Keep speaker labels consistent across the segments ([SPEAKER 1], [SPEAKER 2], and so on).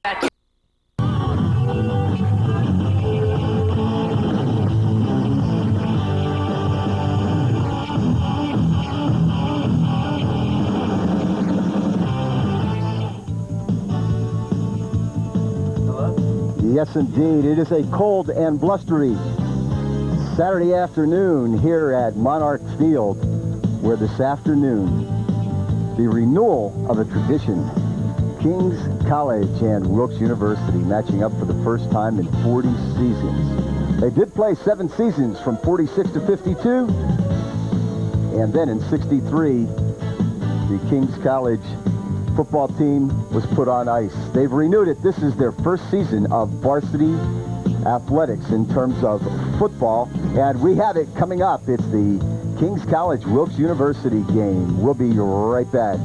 [SPEAKER 1] Yes, indeed. It is a cold and blustery Saturday afternoon here at Monarch Field, where this afternoon, the renewal of a tradition, King's College and Wilkes University matching up for the first time in 40 seasons. They did play 7 seasons from 46 to 52, and then in 63, the King's College football team was put on ice. They've renewed it. This is their first season of varsity athletics in terms of football, and we have it coming up. It's the King's College Wilkes University game. We'll be right back.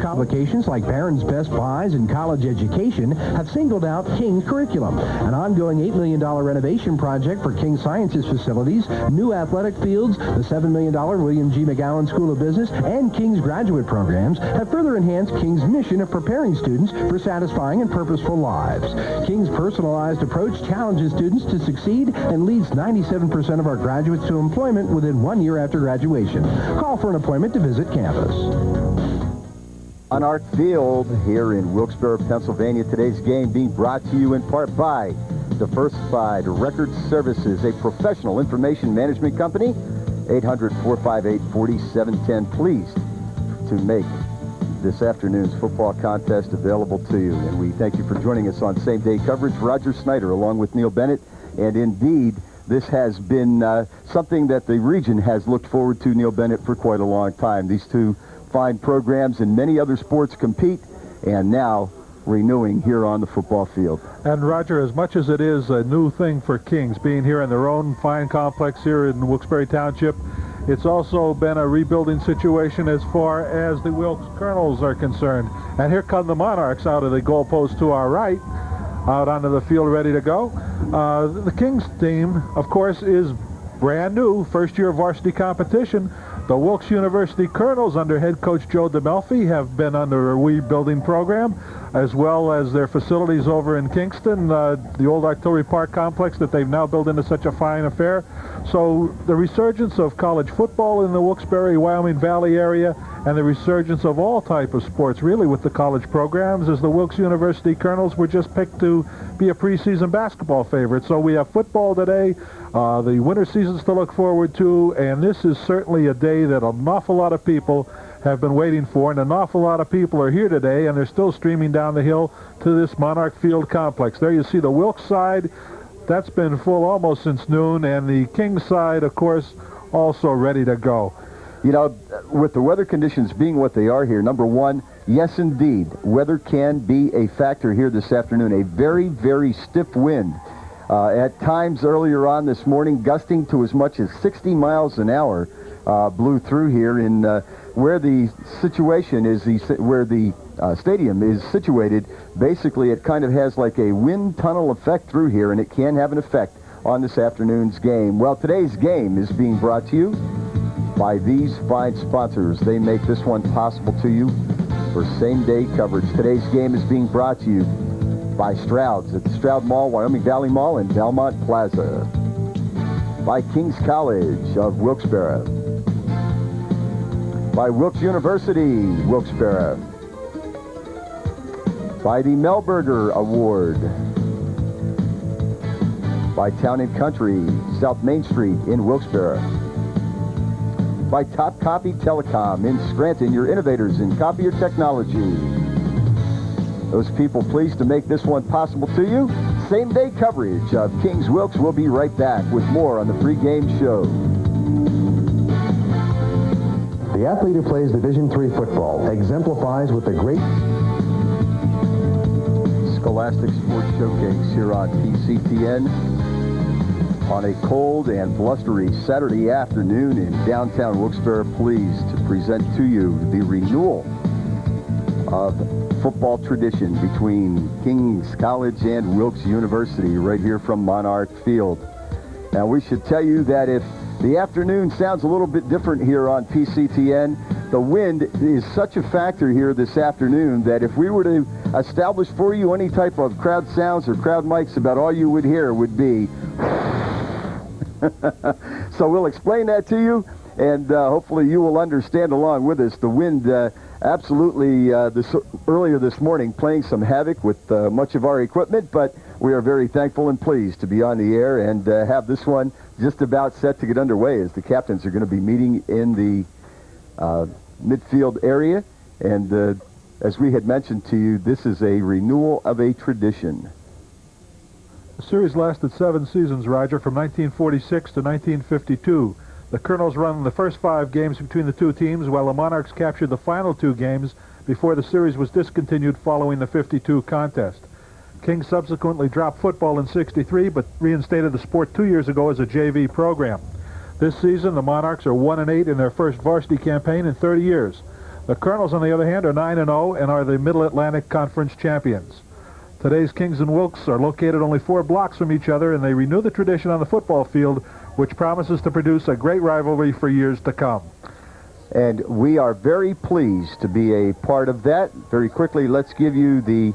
[SPEAKER 2] Publications like Barron's Best Buys and College Education have singled out King's curriculum, an ongoing $8 million renovation project for King Sciences facilities, new athletic fields, the $7 million William G. McGowan School of Business, and King's graduate programs have further enhanced King's mission of preparing students for satisfying and purposeful lives. King's personalized approach challenges students to succeed and leads 97% of our graduates to employment within 1 year after graduation. Call for an appointment to visit campus.
[SPEAKER 1] Monarch Field here in Wilkes-Barre, Pennsylvania. Today's game being brought to you in part by Diversified Record Services, a professional information management company. 800-458-4710. Pleased to make this afternoon's football contest available to you. And we thank you for joining us on same-day coverage. Roger Snyder along with Neil Bennett. And indeed, this has been something that the region has looked forward to, Neil Bennett, for quite a long time. These two fine programs in many other sports compete, and now renewing here on the football field.
[SPEAKER 3] And Roger, as much as it is a new thing for Kings, being here in their own fine complex here in Wilkes-Barre Township, it's also been a rebuilding situation as far as the Wilkes Colonels are concerned. And here come the Monarchs out of the goalpost to our right, out onto the field ready to go. The Kings team, of course, is brand new, first year varsity competition. The Wilkes University Colonels under head coach Joe DeMelfi have been under a rebuilding program, as well as their facilities over in Kingston, the old Artillery Park complex that they've now built into such a fine affair. So the resurgence of college football in the Wilkes-Barre, Wyoming Valley area, and the resurgence of all type of sports really with the college programs, as the Wilkes University Colonels were just picked to be a preseason basketball favorite. So we have football today, the winter seasons to look forward to, and this is certainly a day that an awful lot of people have been waiting for, and an awful lot of people are here today, and they're still streaming down the hill to this Monarch Field complex. There you see the Wilkes side. That's been full almost since noon, and the Kings side, of course, also ready to go.
[SPEAKER 1] You know, with the weather conditions being what they are here, number one, yes, indeed, weather can be a factor here this afternoon. A very, very stiff wind. At times earlier on this morning, gusting to as much as 60 miles an hour blew through here in where the situation is, where the stadium is situated. Basically, it kind of has like a wind tunnel effect through here, and it can have an effect on this afternoon's game. Well, today's game is being brought to you by these fine sponsors. They make this one possible to you for same-day coverage. Today's game is being brought to you by Stroud's at Stroud Mall, Wyoming Valley Mall, and Belmont Plaza. By King's College of Wilkes-Barre. By Wilkes University, Wilkes-Barre. By the Melberger Award. By Town & Country, South Main Street in Wilkes-Barre. By Top Copy Telecom in Scranton, your innovators in copier technology. Those people pleased to make this one possible to you. Same-day coverage of Kings Wilkes. We'll be right back with more on the pregame show.
[SPEAKER 2] The athlete who plays Division III football exemplifies with the great
[SPEAKER 1] Scholastic Sports Showcase here on PCTN on a cold and blustery Saturday afternoon in downtown Wilkes-Barre. Pleased to present to you the renewal of football tradition between King's College and Wilkes University right here from Monarch Field. Now, we should tell you that if The afternoon sounds a little bit different here on PCTN. The wind is such a factor here this afternoon that if we were to establish for you any type of crowd sounds or crowd mics, about all you would hear would be so we'll explain that to you, and hopefully you will understand along with us. The wind absolutely earlier this morning playing some havoc with much of our equipment, but we are very thankful and pleased to be on the air and have this one just about set to get underway, as the captains are going to be meeting in the midfield area. And as we had mentioned to you, this is a renewal of a tradition.
[SPEAKER 3] The series lasted 7 seasons, Roger, from 1946 to 1952. The Colonels run the first 5 games between the two teams, while the Monarchs captured the final 2 games before the series was discontinued following the 52 contest. Kings subsequently dropped football in '63, but reinstated the sport 2 years ago as a JV program. This season, the Monarchs are 1-8 in their first varsity campaign in 30 years. The Colonels, on the other hand, are 9-0 and are the Middle Atlantic Conference champions. Today's Kings and Wilkes are located only 4 blocks from each other, and they renew the tradition on the football field, which promises to produce a great rivalry for years to come.
[SPEAKER 1] And we are very pleased to be a part of that. Very quickly, let's give you the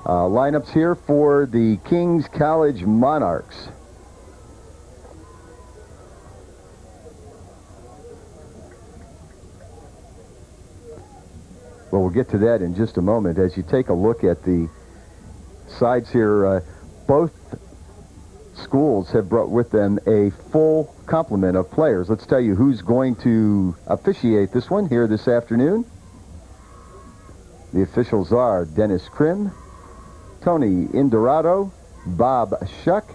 [SPEAKER 1] lineups here for the Kings College Monarchs. Well, we'll get to that in just a moment. As you take a look at the sides here, both schools have brought with them a full complement of players. Let's tell you who's going to officiate this one here this afternoon. The officials are Dennis Krim, Tony Indorado, Bob Shuck,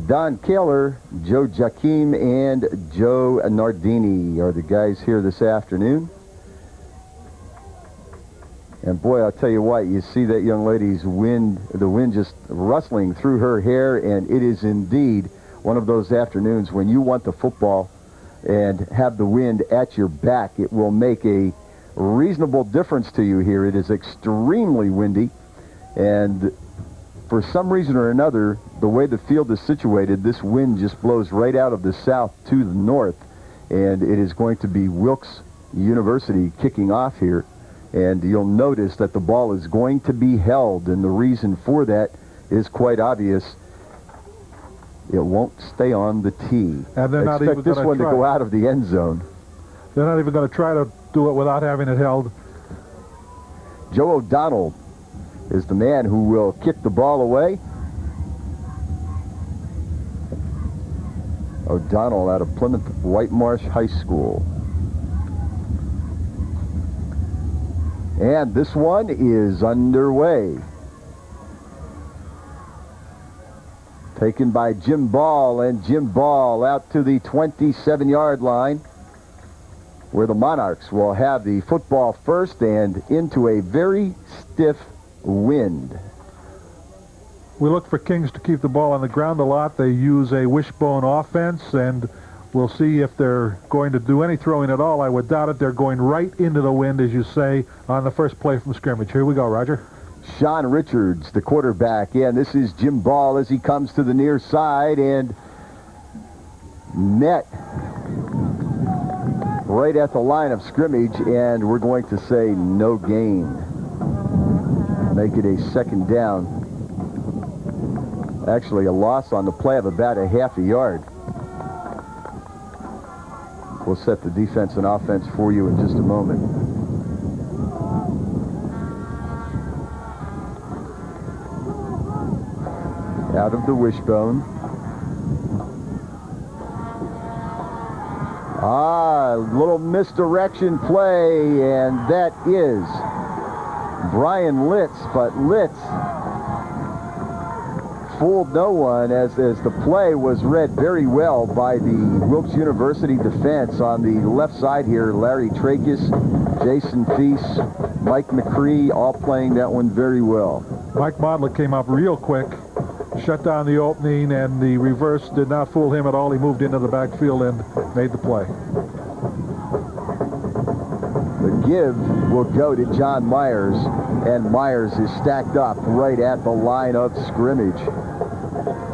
[SPEAKER 1] Don Kaler, Joe Jaquim, and Joe Nardini are the guys here this afternoon. And boy, I'll tell you what, you see that young lady's the wind just rustling through her hair, and it is indeed one of those afternoons when you want the football and have the wind at your back. It will make a reasonable difference to you here. It is extremely windy, and for some reason or another, the way the field is situated, this wind just blows right out of the south to the north, and it is going to be Wilkes University kicking off here. And you'll notice that the ball is going to be held, and the reason for that is quite obvious. It won't stay on the tee.
[SPEAKER 3] And they're not
[SPEAKER 1] Expect
[SPEAKER 3] even
[SPEAKER 1] this one to go out of the end zone.
[SPEAKER 3] They're not even going to try to do it without having it held.
[SPEAKER 1] Joe O'Donnell is the man who will kick the ball away. O'Donnell out of Plymouth White Marsh High School. And this one is underway. Taken by Jim Ball, and Jim Ball out to the 27-yard line, where the Monarchs will have the football first and into a very stiff wind.
[SPEAKER 3] We look for Kings to keep the ball on the ground a lot. They use a wishbone offense, and we'll see if they're going to do any throwing at all. I would doubt it. They're going right into the wind, as you say, on the first play from scrimmage. Here we go, Roger.
[SPEAKER 1] Sean Richards, the quarterback. Yeah, and this is Jim Ball as he comes to the near side, and net right at the line of scrimmage, and we're going to say no gain. Make it a second down. Actually, a loss on the play of about a half a yard. We'll set the defense and offense for you in just a moment. Out of the wishbone. A little misdirection play, and that is Brian Litz, but Litz fooled no one as the play was read very well by the Wilkes University defense. On the left side here, Larry Trachis, Jason Thies, Mike McCree, all playing that one very well.
[SPEAKER 3] Mike Modlick came up real quick, shut down the opening, and the reverse did not fool him at all. He moved into the backfield and made the play.
[SPEAKER 1] The give will go to John Myers, and Myers is stacked up right at the line of scrimmage.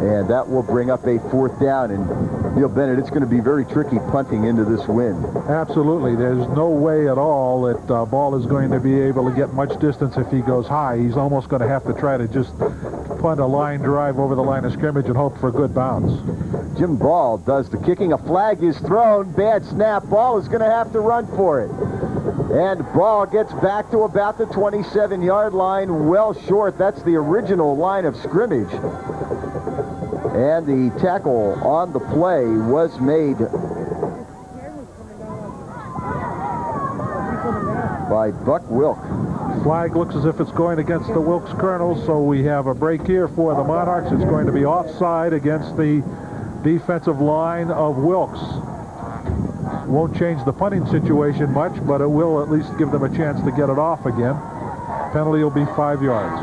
[SPEAKER 1] And that will bring up a 4th down. And Neil Bennett, it's going to be very tricky punting into this wind.
[SPEAKER 3] Absolutely. There's no way at all that ball is going to be able to get much distance if he goes high. He's almost going to have to try to just punt a line drive over the line of scrimmage and hope for a good bounce.
[SPEAKER 1] Jim Ball does the kicking. A flag is thrown. Bad snap. Ball is going to have to run for it. And Ball gets back to about the 27-yard line, well short. That's the original line of scrimmage. And the tackle on the play was made by Buck Wilk.
[SPEAKER 3] Flag looks as if it's going against the Wilkes Colonels, so we have a break here for the Monarchs. It's going to be offside against the defensive line of Wilkes. Won't change the punting situation much, but it will at least give them a chance to get it off again. Penalty will be 5 yards.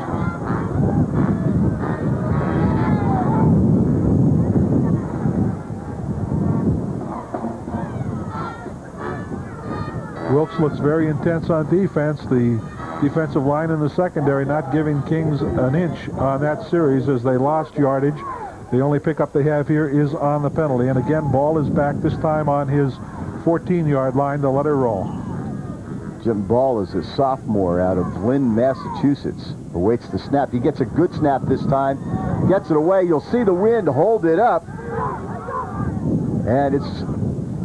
[SPEAKER 3] Wilkes looks very intense on defense. The defensive line in the secondary not giving Kings an inch on that series as they lost yardage. The only pickup they have here is on the penalty. And again, Ball is back this time on his 14-yard line to let it roll.
[SPEAKER 1] Jim Ball is a sophomore out of Lynn, Massachusetts. Awaits the snap. He gets a good snap this time. Gets it away. You'll see the wind hold it up. And it's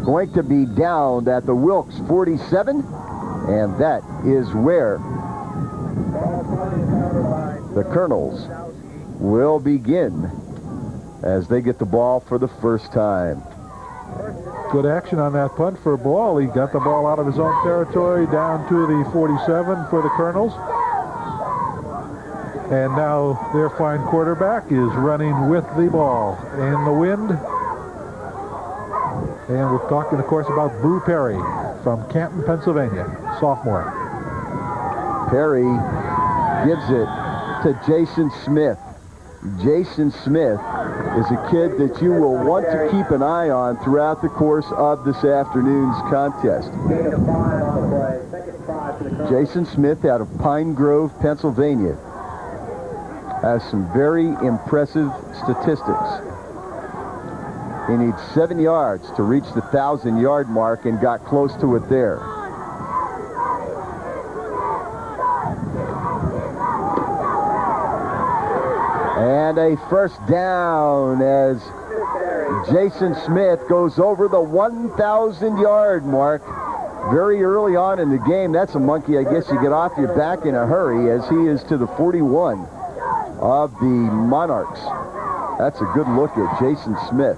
[SPEAKER 1] going to be down at the Wilkes 47. And that is where the Colonels will begin as they get the ball for the first time.
[SPEAKER 3] Good action on that punt for Ball. He got the ball out of his own territory down to the 47 for the Colonels. And now their fine quarterback is running with the ball in the wind. And we're talking, of course, about Boo Perry from Canton, Pennsylvania, sophomore.
[SPEAKER 1] Perry gives it to Jason Smith. Jason Smith is a kid that you will want to keep an eye on throughout the course of this afternoon's contest. Jason Smith out of Pine Grove, Pennsylvania, has some very impressive statistics. He needs 7 yards to reach the 1,000-yard mark and got close to it there. And a first down as Jason Smith goes over the 1,000-yard mark very early on in the game. That's a monkey, I guess, you get off your back in a hurry, as he is to the 41 of the Monarchs. That's a good look at Jason Smith.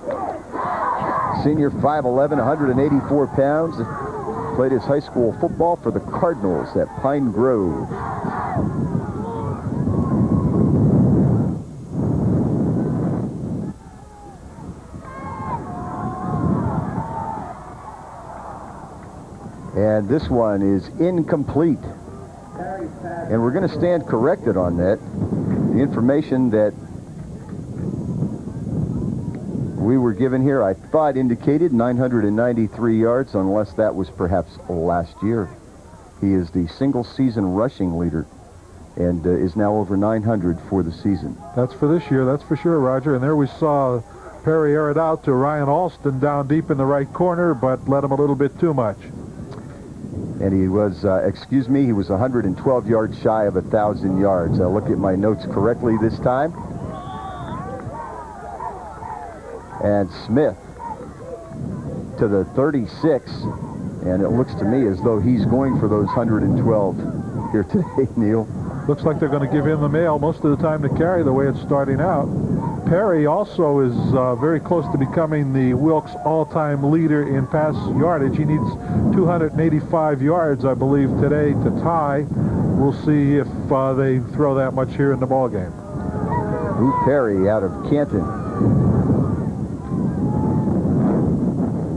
[SPEAKER 1] Senior, 5'11", 184 pounds. Played his high school football for the Cardinals at Pine Grove. And this one is incomplete. And we're going to stand corrected on that. The information that we were given here, I thought, indicated 993 yards, unless that was perhaps last year. He is the single-season rushing leader and is now over 900 for the season.
[SPEAKER 3] That's for this year, that's for sure, Roger. And there we saw Perry air it out to Ryan Alston down deep in the right corner, but led him a little bit too much.
[SPEAKER 1] And he was, he was 112 yards shy of 1,000 yards. I'll look at my notes correctly this time. And Smith to the 36, and it looks to me as though he's going for those 112 here today, Neil.
[SPEAKER 3] Looks like they're going to give him the mail most of the time to carry the way it's starting out. Perry also is very close to becoming the Wilkes all-time leader in pass yardage. He needs 285 yards, I believe, today to tie. We'll see if they throw that much here in the ballgame.
[SPEAKER 1] Boo Perry out of Canton.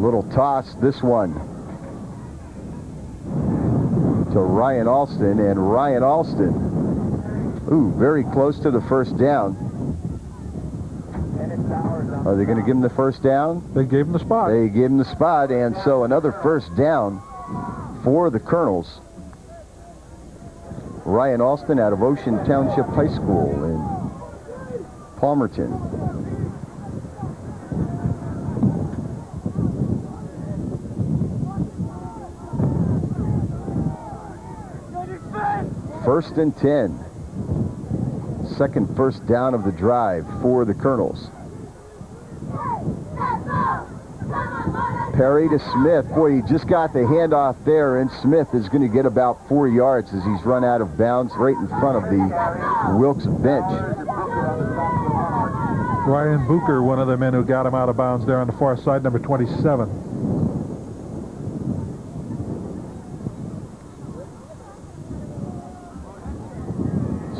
[SPEAKER 1] Little toss, this one to Ryan Alston, and Ryan Alston, very close to the first down. Are they going to give him the first down?
[SPEAKER 3] They gave him the spot.
[SPEAKER 1] They gave him the spot, and so another first down for the Colonels. Ryan Alston out of Ocean Township High School in Palmerton. 1st and 10. Second first down of the drive for the Colonels. Perry to Smith. Boy, he just got the handoff there, and Smith is going to get about 4 yards as he's run out of bounds right in front of the Wilkes bench.
[SPEAKER 3] Ryan Booker, one of the men who got him out of bounds there on the far side, number 27.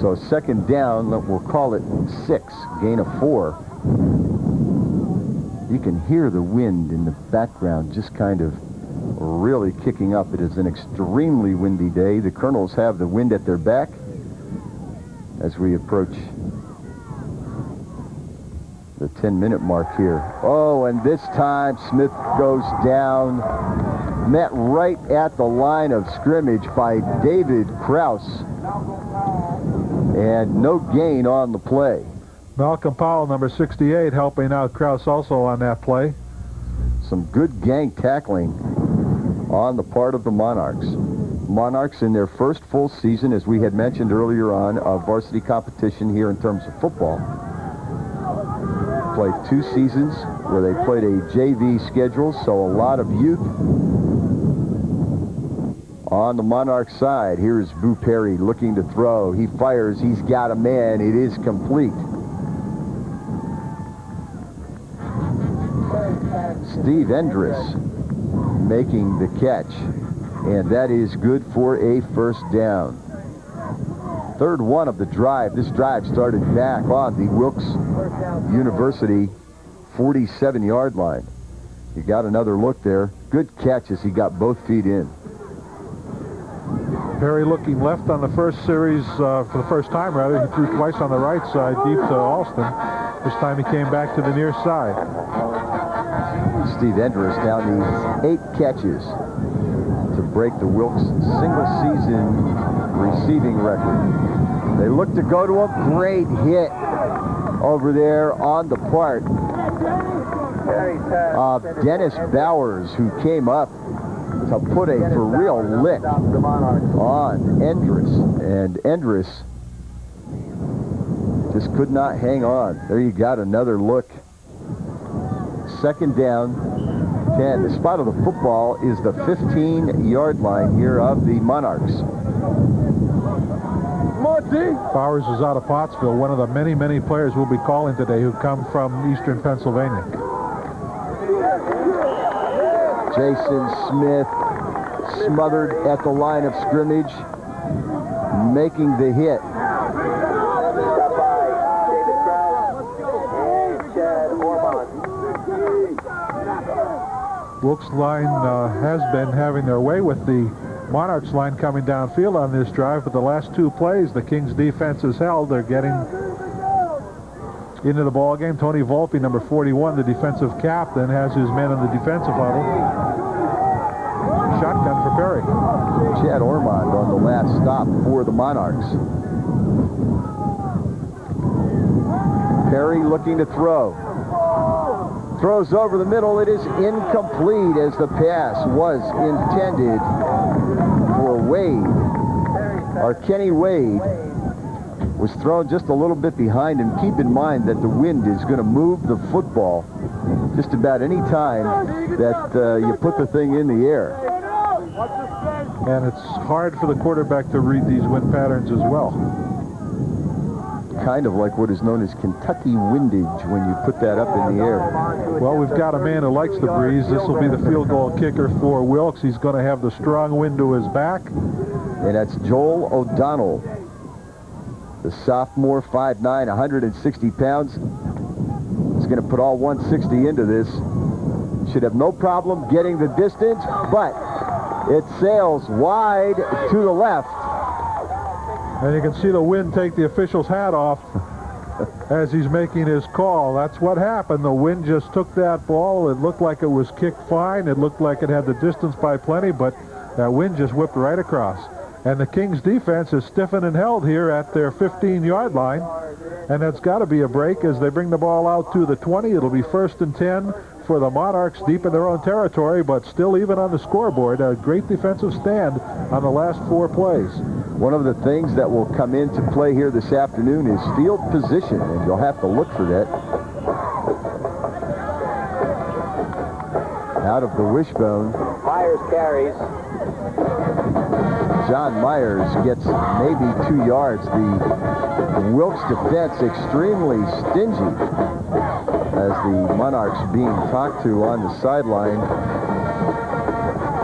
[SPEAKER 1] So second down, we'll call it 6, gain of 4. You can hear the wind in the background just kind of really kicking up. It is an extremely windy day. The Colonels have the wind at their back as we approach the 10-minute mark here. Oh, and this time Smith goes down, met right at the line of scrimmage by David Krause, and no gain on the play.
[SPEAKER 3] Malcolm Powell, number 68, helping out Krause also on that play.
[SPEAKER 1] Some good gang tackling on the part of the Monarchs. Monarchs in their first full season, as we had mentioned earlier on, of varsity competition here in terms of football. Played 2 seasons where they played a JV schedule, so a lot of youth on the Monarch side. Here's Boo Perry looking to throw. He fires. He's got a man. It is complete. Steve Endress making the catch, and that is good for a first down. Third one of the drive. This drive started back on the Wilkes University 47-yard line. He got another look there. Good catch as he got both feet in.
[SPEAKER 3] Perry looking left on the first series for the first time, rather. He threw twice on the right side, deep to Alston. This time he came back to the near side.
[SPEAKER 1] Steve Endress down these 8 catches to break the Wilkes single-season receiving record. They look to go to a great hit over there on the part of Dennis Bowers, who came up to put a for real lick on Endress, and Endress just could not hang on. There you got another look. Second down, 10. The spot of the football is the 15-yard line here of the Monarchs.
[SPEAKER 3] Bowers is out of Pottsville, one of the many, many players we'll be calling today who come from eastern Pennsylvania.
[SPEAKER 1] Jason Smith smothered at the line of scrimmage, making the hit.
[SPEAKER 3] Wilkes line has been having their way with the Monarchs line coming downfield on this drive, but the last 2 plays, the Kings defense is held. They're getting into the ball game. Tony Volpe, number 41, the defensive captain, has his men in the defensive huddle. Shotgun for Perry.
[SPEAKER 1] Chad Ormond on the last stop for the Monarchs. Perry looking to throw. Throws over the middle. It is incomplete as the pass was intended for Wade. Or Kenny Wade was thrown just a little bit behind, and keep in mind that the wind is going to move the football just about any time that you put the thing in the air.
[SPEAKER 3] And it's hard for the quarterback to read these wind patterns as well.
[SPEAKER 1] Kind of like what is known as Kentucky windage when you put that up in the air.
[SPEAKER 3] Well, we've got a man who likes the breeze. This will be the field goal kicker for Wilkes. He's going to have the strong wind to his back.
[SPEAKER 1] And that's Joel O'Donnell, the sophomore, 5'9", 160 pounds. He's going to put all 160 into this. Should have no problem getting the distance, but it sails wide to the left.
[SPEAKER 3] And you can see the wind take the official's hat off as he's making his call. That's what happened. The wind just took that ball. It looked like it was kicked fine. It looked like it had the distance by plenty, but that wind just whipped right across. And the Kings defense is stiffened and held here at their 15-yard line. And that's got to be a break as they bring the ball out to the 20. It'll be 1st and 10 for the Monarchs deep in their own territory, but still even on the scoreboard. A great defensive stand on the last 4 plays.
[SPEAKER 1] One of the things that will come into play here this afternoon is field position, and you'll have to look for that. Out of the wishbone.
[SPEAKER 4] Myers carries.
[SPEAKER 1] John Myers gets maybe 2 yards. The Wilkes defense extremely stingy as the Monarchs being talked to on the sideline.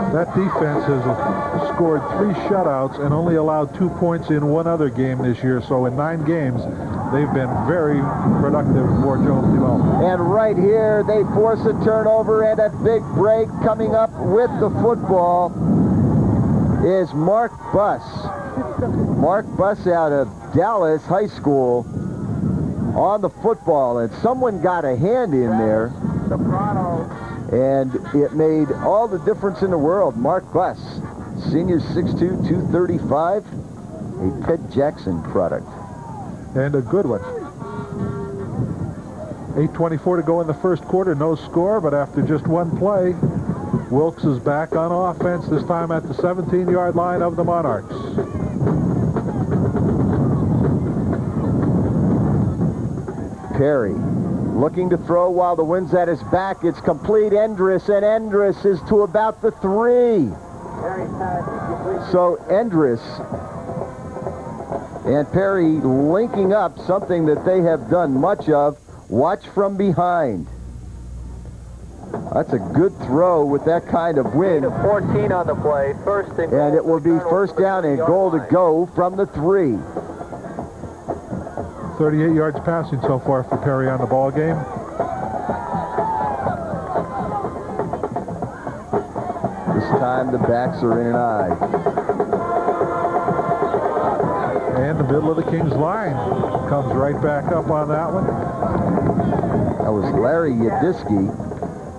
[SPEAKER 3] That defense has scored 3 shutouts and only allowed 2 points in one other game this year. So in 9 games, they've been very productive for Jones development.
[SPEAKER 1] And right here, they force a turnover and a big break. Coming up with the football is Mark Buss. Mark Buss out of Dallas High School on the football, and someone got a hand in there, and it made all the difference in the world. Mark Buss, senior 6'2", 235, a Ted Jackson product.
[SPEAKER 3] And a good one. 8:24 to go in the first quarter, no score, but after just one play, Wilkes is back on offense, this time at the 17-yard line of the Monarchs.
[SPEAKER 1] Perry looking to throw while the wind's at his back. It's complete. Endress, and Endress is to about the 3. So Endress and Perry linking up, something that they have done much of. Watch from behind. That's a good throw with that kind of wind.
[SPEAKER 4] 14 on the play. First and goal.
[SPEAKER 1] And it will be first down and goal to go from the 3.
[SPEAKER 3] 38 yards passing so far for Perry on the ball game.
[SPEAKER 1] This time the backs are in an eye.
[SPEAKER 3] And the middle of the Kings line comes right back up on that one.
[SPEAKER 1] That was Larry Yadiski,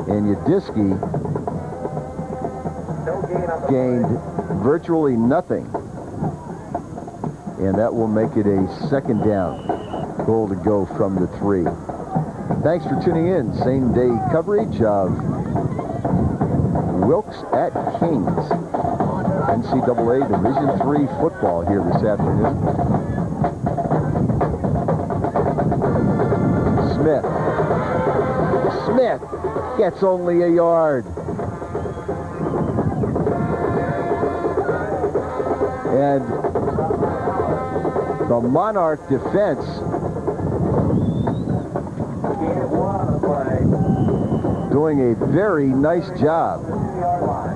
[SPEAKER 1] and Yadiski gained virtually nothing. And that will make it a second down. Goal to go from the 3. Thanks for tuning in. Same-day coverage of Wilkes at Kings. NCAA Division III football here this afternoon. Smith gets only a yard. And the Monarch defense doing a very nice job.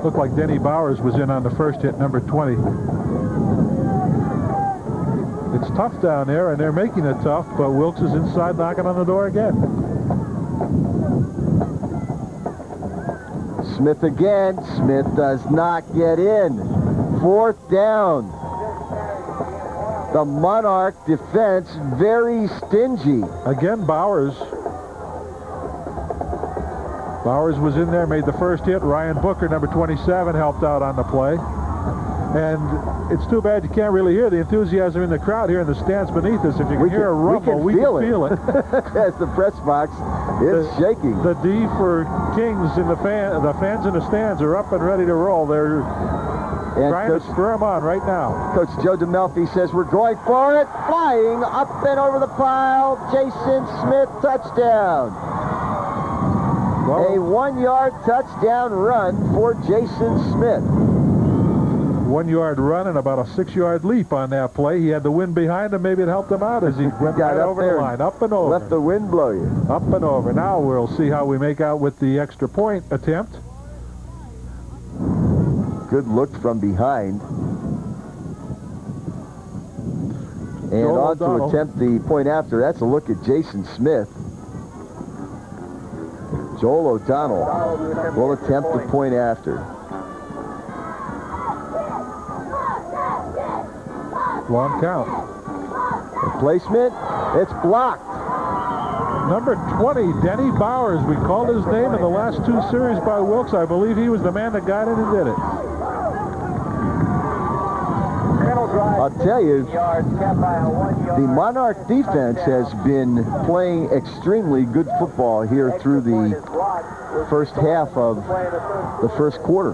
[SPEAKER 3] Looked like Denny Bowers was in on the first hit, number 20. It's tough down there, and they're making it tough, but Wilkes is inside knocking on the door again.
[SPEAKER 1] Smith again. Smith does not get in. 4th down. The Monarch defense very stingy.
[SPEAKER 3] Again, Bowers was in there, made the first hit. Ryan Booker, number 27, helped out on the play. And it's too bad you can't really hear the enthusiasm in the crowd here in the stands beneath us. If you can hear a rumble, we can feel it.
[SPEAKER 1] As the press box is shaking.
[SPEAKER 3] The D for Kings in the fans in the stands are up and ready to roll. They're trying to spur them on right now.
[SPEAKER 1] Coach Joe DeMelfi says we're going for it. Flying up and over the pile. Jason Smith, touchdown.
[SPEAKER 3] Well,
[SPEAKER 1] a 1-yard touchdown run for Jason Smith.
[SPEAKER 3] 1-yard run and about a 6-yard leap on that play. He had the wind behind him. Maybe it helped him out as he went right over the line. Up and over.
[SPEAKER 1] Let the wind blow you.
[SPEAKER 3] Up and over. Now we'll see how we make out with the extra point attempt.
[SPEAKER 1] Good look from behind. And on to attempt the point after. That's a look at Jason Smith. Joel O'Donnell will attempt the point after.
[SPEAKER 3] Long count.
[SPEAKER 1] The placement, it's blocked.
[SPEAKER 3] Number 20, Denny Bowers. We called his name in the last 2 series by Wilkes. I believe he was the man that got it and did it.
[SPEAKER 1] I'll tell you,
[SPEAKER 4] Yards, kept by a 1 yard.
[SPEAKER 1] the Monarch defense has been playing extremely good football here through the first half of the first quarter.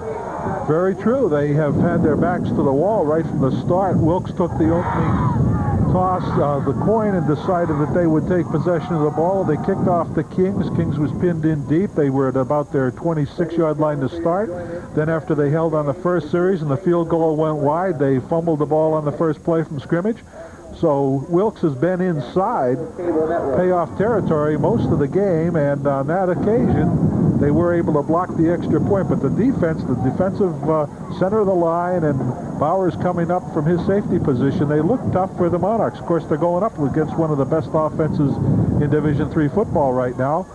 [SPEAKER 3] Very true. They have had their backs to the wall right from the start. Wilkes took the opening toss the coin and decided that they would take possession of the ball. They kicked off the Kings. Kings was pinned in deep. They were at about their 26-yard line to start. Then after they held on the first series and the field goal went wide, they fumbled the ball on the first play from scrimmage. So Wilkes has been inside payoff territory most of the game, and on that occasion they were able to block the extra point. But the defense, the defensive center of the line, and Bowers coming up from his safety position, they look tough for the Monarchs. Of course, they're going up against one of the best offenses in Division III football right now.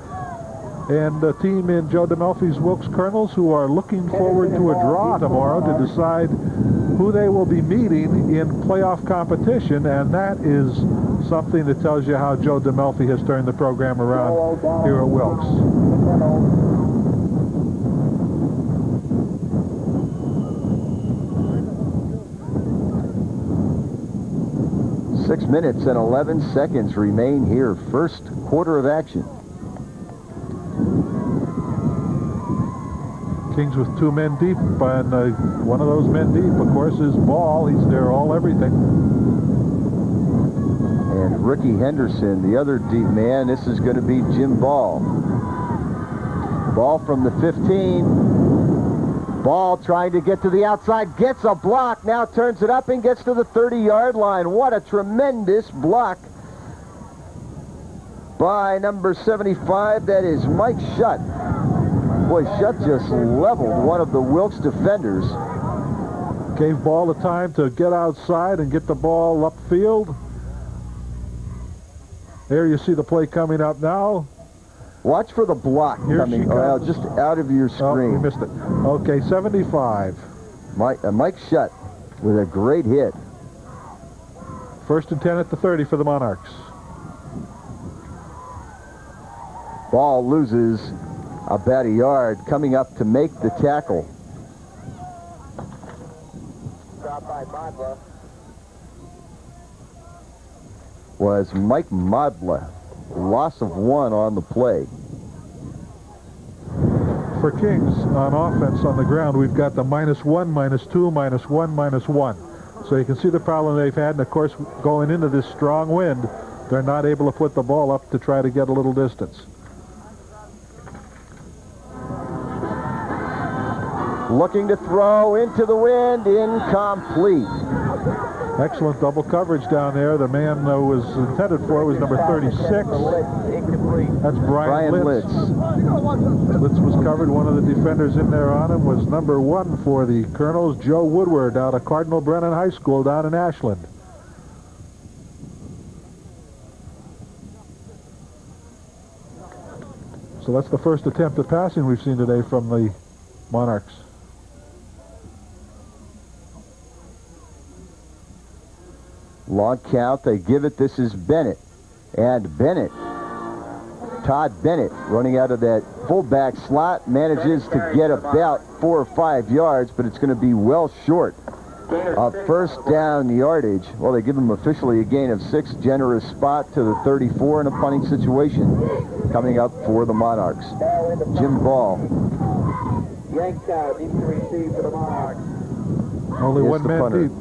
[SPEAKER 3] And a team in Joe DeMelfi's Wilkes Colonels who are looking forward to a draw tomorrow to decide who they will be meeting in playoff competition, and that is something that tells you how Joe DeMelfi has turned the program around here at Wilkes.
[SPEAKER 1] 6 minutes and 11 seconds remain here. First quarter of action.
[SPEAKER 3] Kings with 2 men deep, and one of those men deep, of course, is Ball. He's there all everything.
[SPEAKER 1] And Ricky Henderson, the other deep man. This is going to be Jim Ball. Ball from the 15. Ball trying to get to the outside, gets a block, now turns it up and gets to the 30-yard line. What a tremendous block by number 75. That is Mike Shutt. Boy, Shutt just leveled one of the Wilkes defenders.
[SPEAKER 3] Gave Ball the time to get outside and get the ball upfield. There you see the play coming up now.
[SPEAKER 1] Watch for the block coming just out of your screen.
[SPEAKER 3] Oh, you missed it. Okay, 75.
[SPEAKER 1] Mike Shutt with a great hit.
[SPEAKER 3] 1st and 10 at the 30 for the Monarchs.
[SPEAKER 1] Ball loses about a yard, coming up to make the tackle.
[SPEAKER 4] Dropped by Modla.
[SPEAKER 1] Was Mike Modla. Loss of 1 on the play.
[SPEAKER 3] For Kings on offense on the ground, we've got the -1, -2, -1, -1. So you can see the problem they've had, and of course going into this strong wind, they're not able to put the ball up to try to get a little distance.
[SPEAKER 1] Looking to throw into the wind, incomplete.
[SPEAKER 3] Excellent double coverage down there. The man who was intended for was number 36. That's Brian Litz. Litz was covered. One of the defenders in there on him was number 1 for the Colonels, Joe Woodward, out of Cardinal Brennan High School down in Ashland. So that's the first attempt at passing we've seen today from the Monarchs.
[SPEAKER 1] Long count, they give it. This is Bennett. And Bennett, Todd Bennett, running out of that fullback slot, manages to get about 4 or 5 yards, but it's going to be well short of first down yardage. Well, they give him officially a gain of 6. Generous spot to the 34 in a punting situation. Coming up for the Monarchs, Jim Ball.
[SPEAKER 4] Yanked out, deep to receive for the Monarchs.
[SPEAKER 3] Only
[SPEAKER 1] Here's
[SPEAKER 3] one
[SPEAKER 1] the
[SPEAKER 3] man
[SPEAKER 1] punter.
[SPEAKER 3] deep.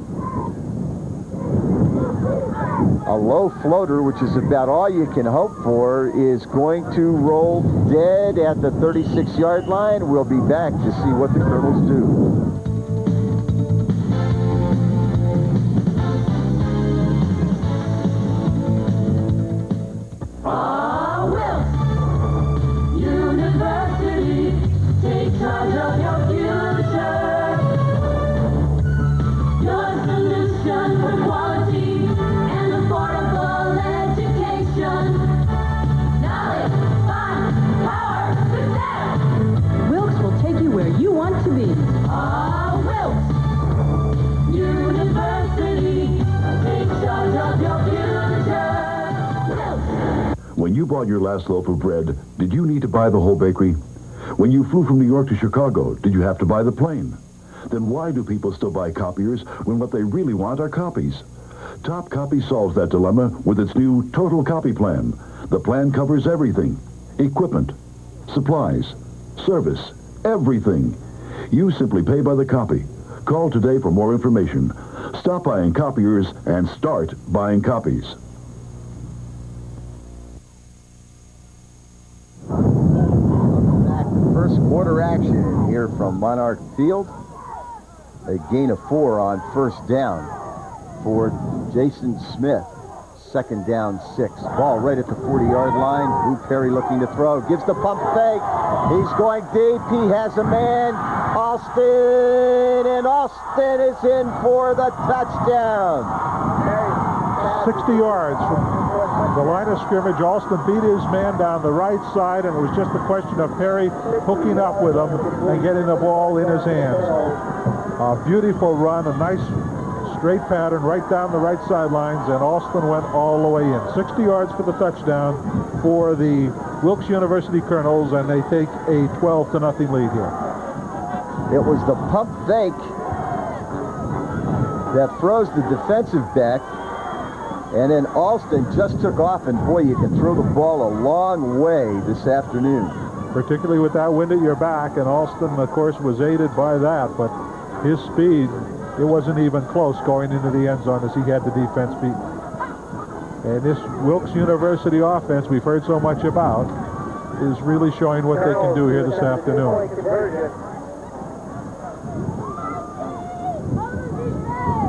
[SPEAKER 1] A low floater, which is about all you can hope for, is going to roll dead at the 36-yard line. We'll be back to see what the Colonels do.
[SPEAKER 5] Wilkes University, take charge of your future. Your solution for quality and affordable education. Knowledge, fun, power, success.
[SPEAKER 6] Wilkes will take you where you want to be.
[SPEAKER 5] Wilkes University, take charge of your future. Wilkes.
[SPEAKER 7] When you bought your last loaf of bread, did you need to buy the whole bakery? When you flew from New York to Chicago, did you have to buy the plane? Then why do people still buy copiers when what they really want are copies? Top Copy solves that dilemma with its new Total Copy Plan. The plan covers everything. Equipment, supplies, service, everything. You simply pay by the copy. Call today for more information. Stop buying copiers and start buying copies.
[SPEAKER 1] Back to first quarter action here from Monarch Field. A gain of 4 on first down for Jason Smith. Second down, 6. Ball right at the 40-yard line. Boo Perry looking to throw. Gives the pump fake. He's going deep. He has a man. Austin. And Austin is in for the touchdown.
[SPEAKER 3] 60 yards from the line of scrimmage. Austin beat his man down the right side, and it was just a question of Perry hooking up with him and getting the ball in his hands. A beautiful run, a nice straight pattern right down the right sidelines, and Austin went all the way in. 60 yards for the touchdown for the Wilkes University Colonels, and they take a 12-0 lead here.
[SPEAKER 1] It was the pump fake that froze the defensive back, and then Austin just took off, and boy, you can throw the ball a long way this afternoon.
[SPEAKER 3] Particularly with that wind at your back, and Austin, of course, was aided by that, but his speed, it wasn't even close going into the end zone as he had the defense beat. And this Wilkes University offense we've heard so much about is really showing what they can do here this afternoon.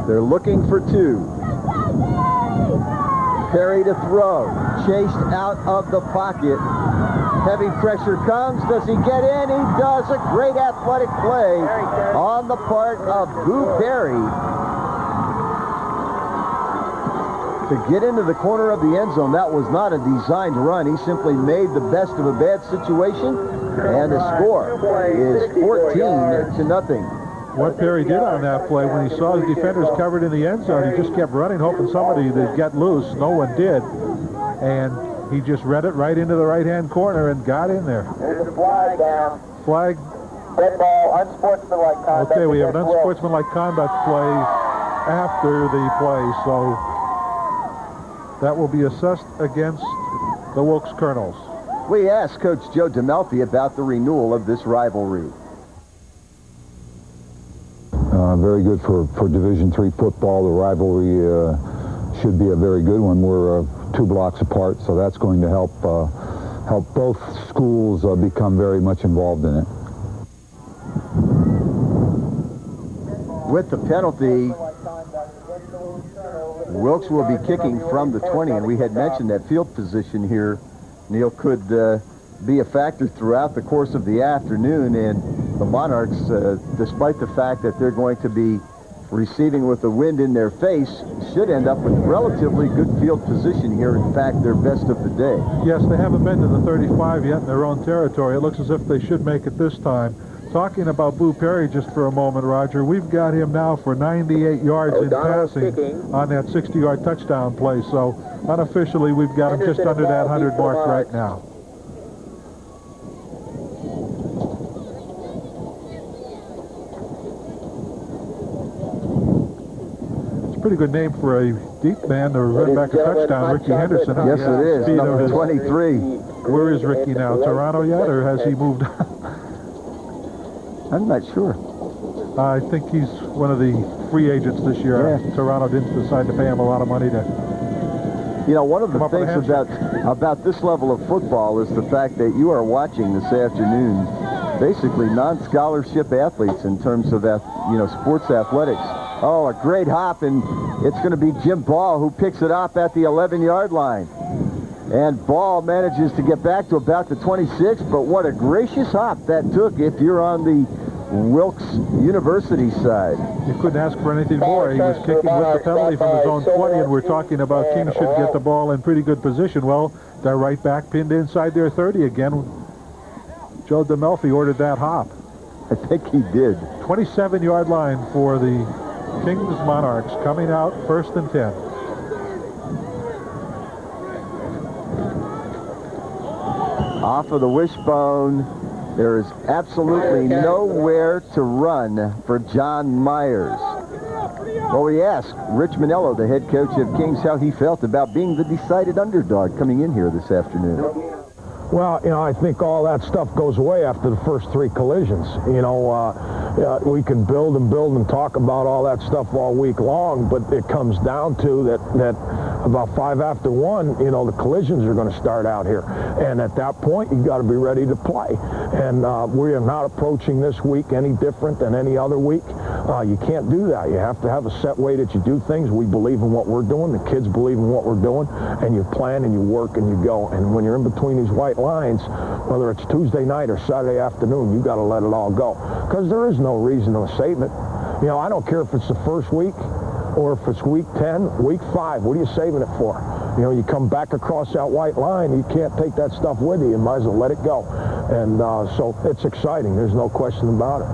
[SPEAKER 1] They're looking for 2. Perry to throw. Chased out of the pocket. Heavy pressure comes. Does he get in? He does. A great athletic play on the part of Boo Perry to get into the corner of the end zone. That was not a designed run. He simply made the best of a bad situation, and the score is 14-0.
[SPEAKER 3] What Perry did on that play, when he saw his defenders covered in the end zone, he just kept running, hoping somebody would get loose. No one did. And he just read it right into the right-hand corner and got in there.
[SPEAKER 4] There's a flag down.
[SPEAKER 3] Flag.
[SPEAKER 4] Red ball, unsportsmanlike conduct.
[SPEAKER 3] Okay, we have an unsportsmanlike conduct play after the play, so that will be assessed against the Wilkes Colonels.
[SPEAKER 1] We asked Coach Joe DeMelfi about the renewal of this rivalry.
[SPEAKER 8] Very good for Division III football. The rivalry should be a very good one. We're 2 blocks apart, so that's going to help both schools become very much involved in it.
[SPEAKER 1] With the penalty, Wilkes will be kicking from the 20, and we had mentioned that field position here, Neil, could be a factor throughout the course of the afternoon, and the Monarchs, despite the fact that they're going to be receiving with the wind in their face, should end up with relatively good field position here. In fact, their best of the day.
[SPEAKER 3] Yes, they haven't been to the 35 yet in their own territory. It looks as if they should make it this time. Talking about Boo Perry just for a moment, Roger, we've got him now for 98 yards in passing on that 60-yard touchdown play. So unofficially, we've got him just under that 100 mark right now. Pretty good name for a deep man to run back a touchdown, Ricky Henderson.
[SPEAKER 1] Yes, it is. Number 23.
[SPEAKER 3] Where is Ricky now? Toronto yet, or has he moved on?
[SPEAKER 1] I'm not sure.
[SPEAKER 3] I think he's one of the free agents this year.
[SPEAKER 1] Yeah.
[SPEAKER 3] Toronto didn't decide to pay him a lot of money to.
[SPEAKER 1] You know, one of the things about this level of football is the fact that you are watching this afternoon basically non-scholarship athletes in terms of that, sports athletics. Oh, a great hop, and it's going to be Jim Ball who picks it up at the 11-yard line. And Ball manages to get back to about the 26, but what a gracious hop that took if you're on the Wilkes University side.
[SPEAKER 3] You couldn't ask for anything more. He was kicking with the penalty from his own 20, and we're talking about King should get the ball in pretty good position. Well, they're right back pinned inside their 30 again. Joe DeMelfi ordered that hop.
[SPEAKER 1] I think he did.
[SPEAKER 3] 27-yard line for the Kings Monarchs, coming out 1st and 10.
[SPEAKER 1] Off of the wishbone, There is absolutely nowhere to run for John Myers. Well, we asked Rich Manello, the head coach of Kings, how he felt about being the decided underdog coming in here this afternoon.
[SPEAKER 9] Well, I think all that stuff goes away after the first 3 collisions. We can build and talk about all that stuff all week long, but it comes down to that about 5 after 1, the collisions are going to start out here. And at that point, you got to be ready to play. And we are not approaching this week any different than any other week. You can't do that. You have to have a set way that you do things. We believe in what we're doing. The kids believe in what we're doing. And you plan and you work and you go. And when you're in between these white lines, whether it's Tuesday night or Saturday afternoon, you got to let it all go. Because there is no reason to save it. I don't care if it's the first week or if it's week 10, week 5. What are you saving it for? You come back across that white line, you can't take that stuff with you. You might as well let it go. And so it's exciting. There's no question about it.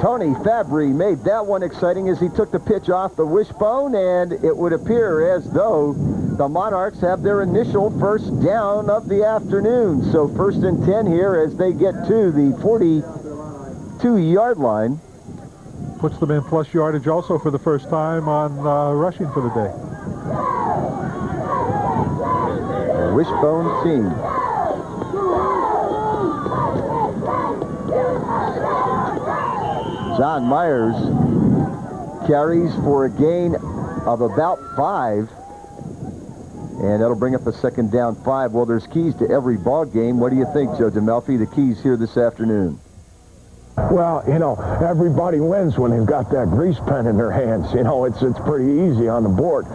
[SPEAKER 1] Tony Fabry made that one exciting as he took the pitch off the wishbone, and it would appear as though the Monarchs have their initial first down of the afternoon. So 1st and 10 here as they get to the 42-yard line.
[SPEAKER 3] Puts them in plus yardage also for the first time on rushing for the day.
[SPEAKER 1] Wishbone team. John Myers carries for a gain of about 5. And that'll bring up a 2nd down 5. Well, there's keys to every ball game. What do you think, Joe DeMelfi, the keys here this afternoon?
[SPEAKER 9] Well, everybody wins when they've got that grease pen in their hands. It's pretty easy on the board.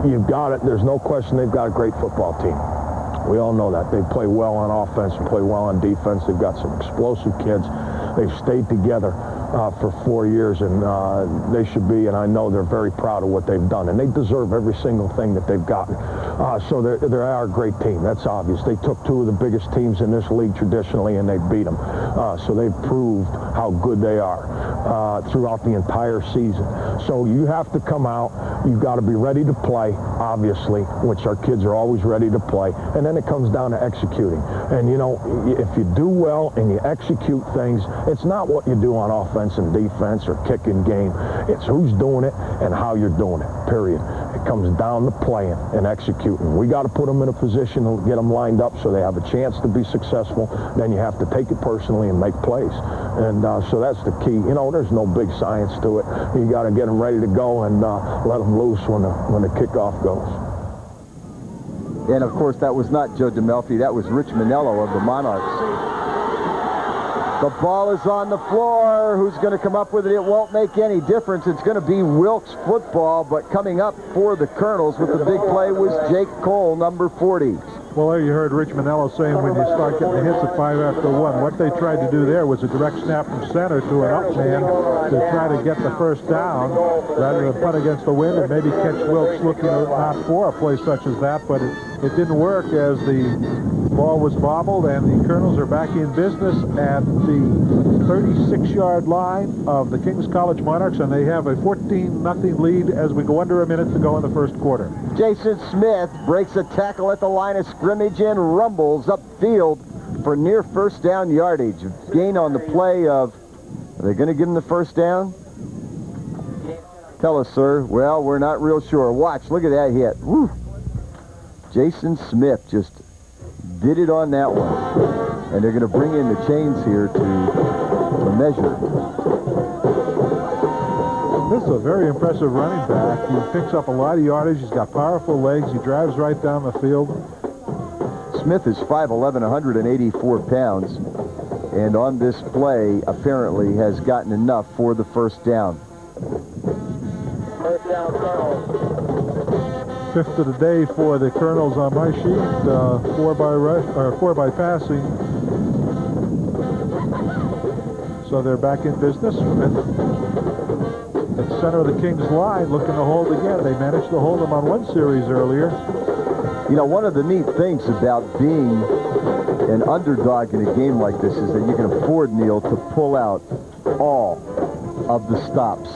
[SPEAKER 9] You've got it. There's no question they've got a great football team. We all know that. They play well on offense and play well on defense. They've got some explosive kids. They've stayed together for 4 years, and they should be, and I know they're very proud of what they've done, and they deserve every single thing that they've gotten. So they are a great team. That's obvious. They took 2 of the biggest teams in this league traditionally, and they beat them. So they've proved how good they are throughout the entire season. So you have to come out. You've got to be ready to play, obviously, which our kids are always ready to play. And then it comes down to executing. And, if you do well and you execute things, it's not what you do on offense and defense or kicking game. It's who's doing it and how you're doing it, period. It comes down to playing and executing. We got to put them in a position to get them lined up so they have a chance to be successful. Then you have to take it personally and make plays. And so that's the key. There's no big science to it. You got to get them ready to go and let them loose when the kickoff goes.
[SPEAKER 1] And, of course, that was not Joe DeMelfi. That was Rich Manello of the Monarchs. The ball is on the floor. Who's going to come up with it? It won't make any difference. It's going to be Wilkes football, but coming up for the Colonels with the big play was Jake Cole, number 40.
[SPEAKER 3] Well, there you heard Rich Manello saying when you start getting the hits at 5 after 1, what they tried to do there was a direct snap from center to an up man to try to get the first down rather than punt against the wind and maybe catch Wilkes looking not for a play such as that, but it didn't work as the ball was bobbled, and the Colonels are back in business at the 36-yard line of the Kings College Monarchs, and they have a 14-0 lead as we go under a minute to go in the first quarter.
[SPEAKER 1] Jason Smith breaks a tackle at the line of scrimmage and rumbles upfield for near first down yardage. Gain on the play of, are they going to give him the first down? Tell us, sir. Well, we're not real sure. Watch, look at that hit. Woo. Jason Smith just did it on that one. And they're going to bring in the chains here to measure.
[SPEAKER 3] This is a very impressive running back. He picks up a lot of yardage. He's got powerful legs. He drives right down the field.
[SPEAKER 1] Smith is 5'11", 184 pounds. And on this play, apparently, has gotten enough for the first down.
[SPEAKER 4] First down, Colonels.
[SPEAKER 3] 5th of the day for the Colonels on my sheet. 4 by passing. So they're back in business. At center of the Kings line, looking to hold again. They managed to hold them on one series earlier.
[SPEAKER 1] One of the neat things about being an underdog in a game like this is that you can afford, Neil, to pull out all of the stops.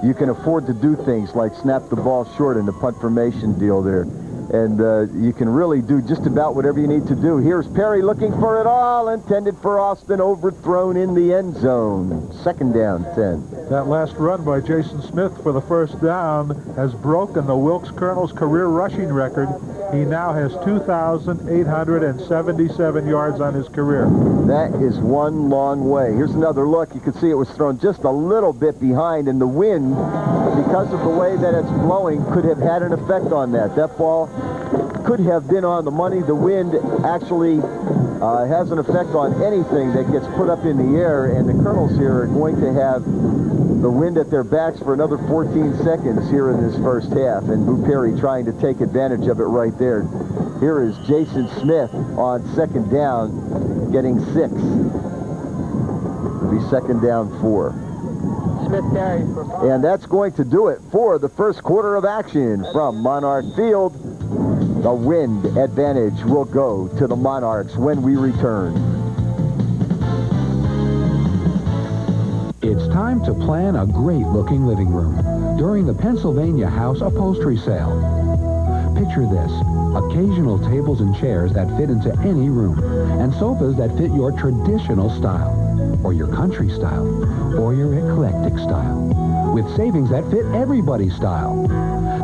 [SPEAKER 1] You can afford to do things like snap the ball short in the punt formation deal there. And you can really do just about whatever you need to do. Here's Perry looking for it all, intended for Austin, overthrown in the end zone. 2nd down, 10.
[SPEAKER 3] That last run by Jason Smith for the first down has broken the Wilkes Colonels' career rushing record. He now has 2,877 yards on his career.
[SPEAKER 1] That is one long way. Here's another look. You can see it was thrown just a little bit behind, and the wind, because of the way that it's blowing, could have had an effect on that. That ball could have been on the money. The wind actually has an effect on anything that gets put up in the air, and the Colonels here are going to have the wind at their backs for another 14 seconds here in this first half, and Boo Perry trying to take advantage of it right there. Here is Jason Smith on 2nd down, getting 6. It'll be 2nd down 4.
[SPEAKER 4] Smith carries for 5.
[SPEAKER 1] And that's going to do it for the first quarter of action from Monarch Field. The wind advantage will go to the Monarchs when we return.
[SPEAKER 2] It's time to plan a great-looking living room during the Pennsylvania House Upholstery Sale. Picture this: occasional tables and chairs that fit into any room, and sofas that fit your traditional style, or your country style, or your eclectic style, with savings that fit everybody's style.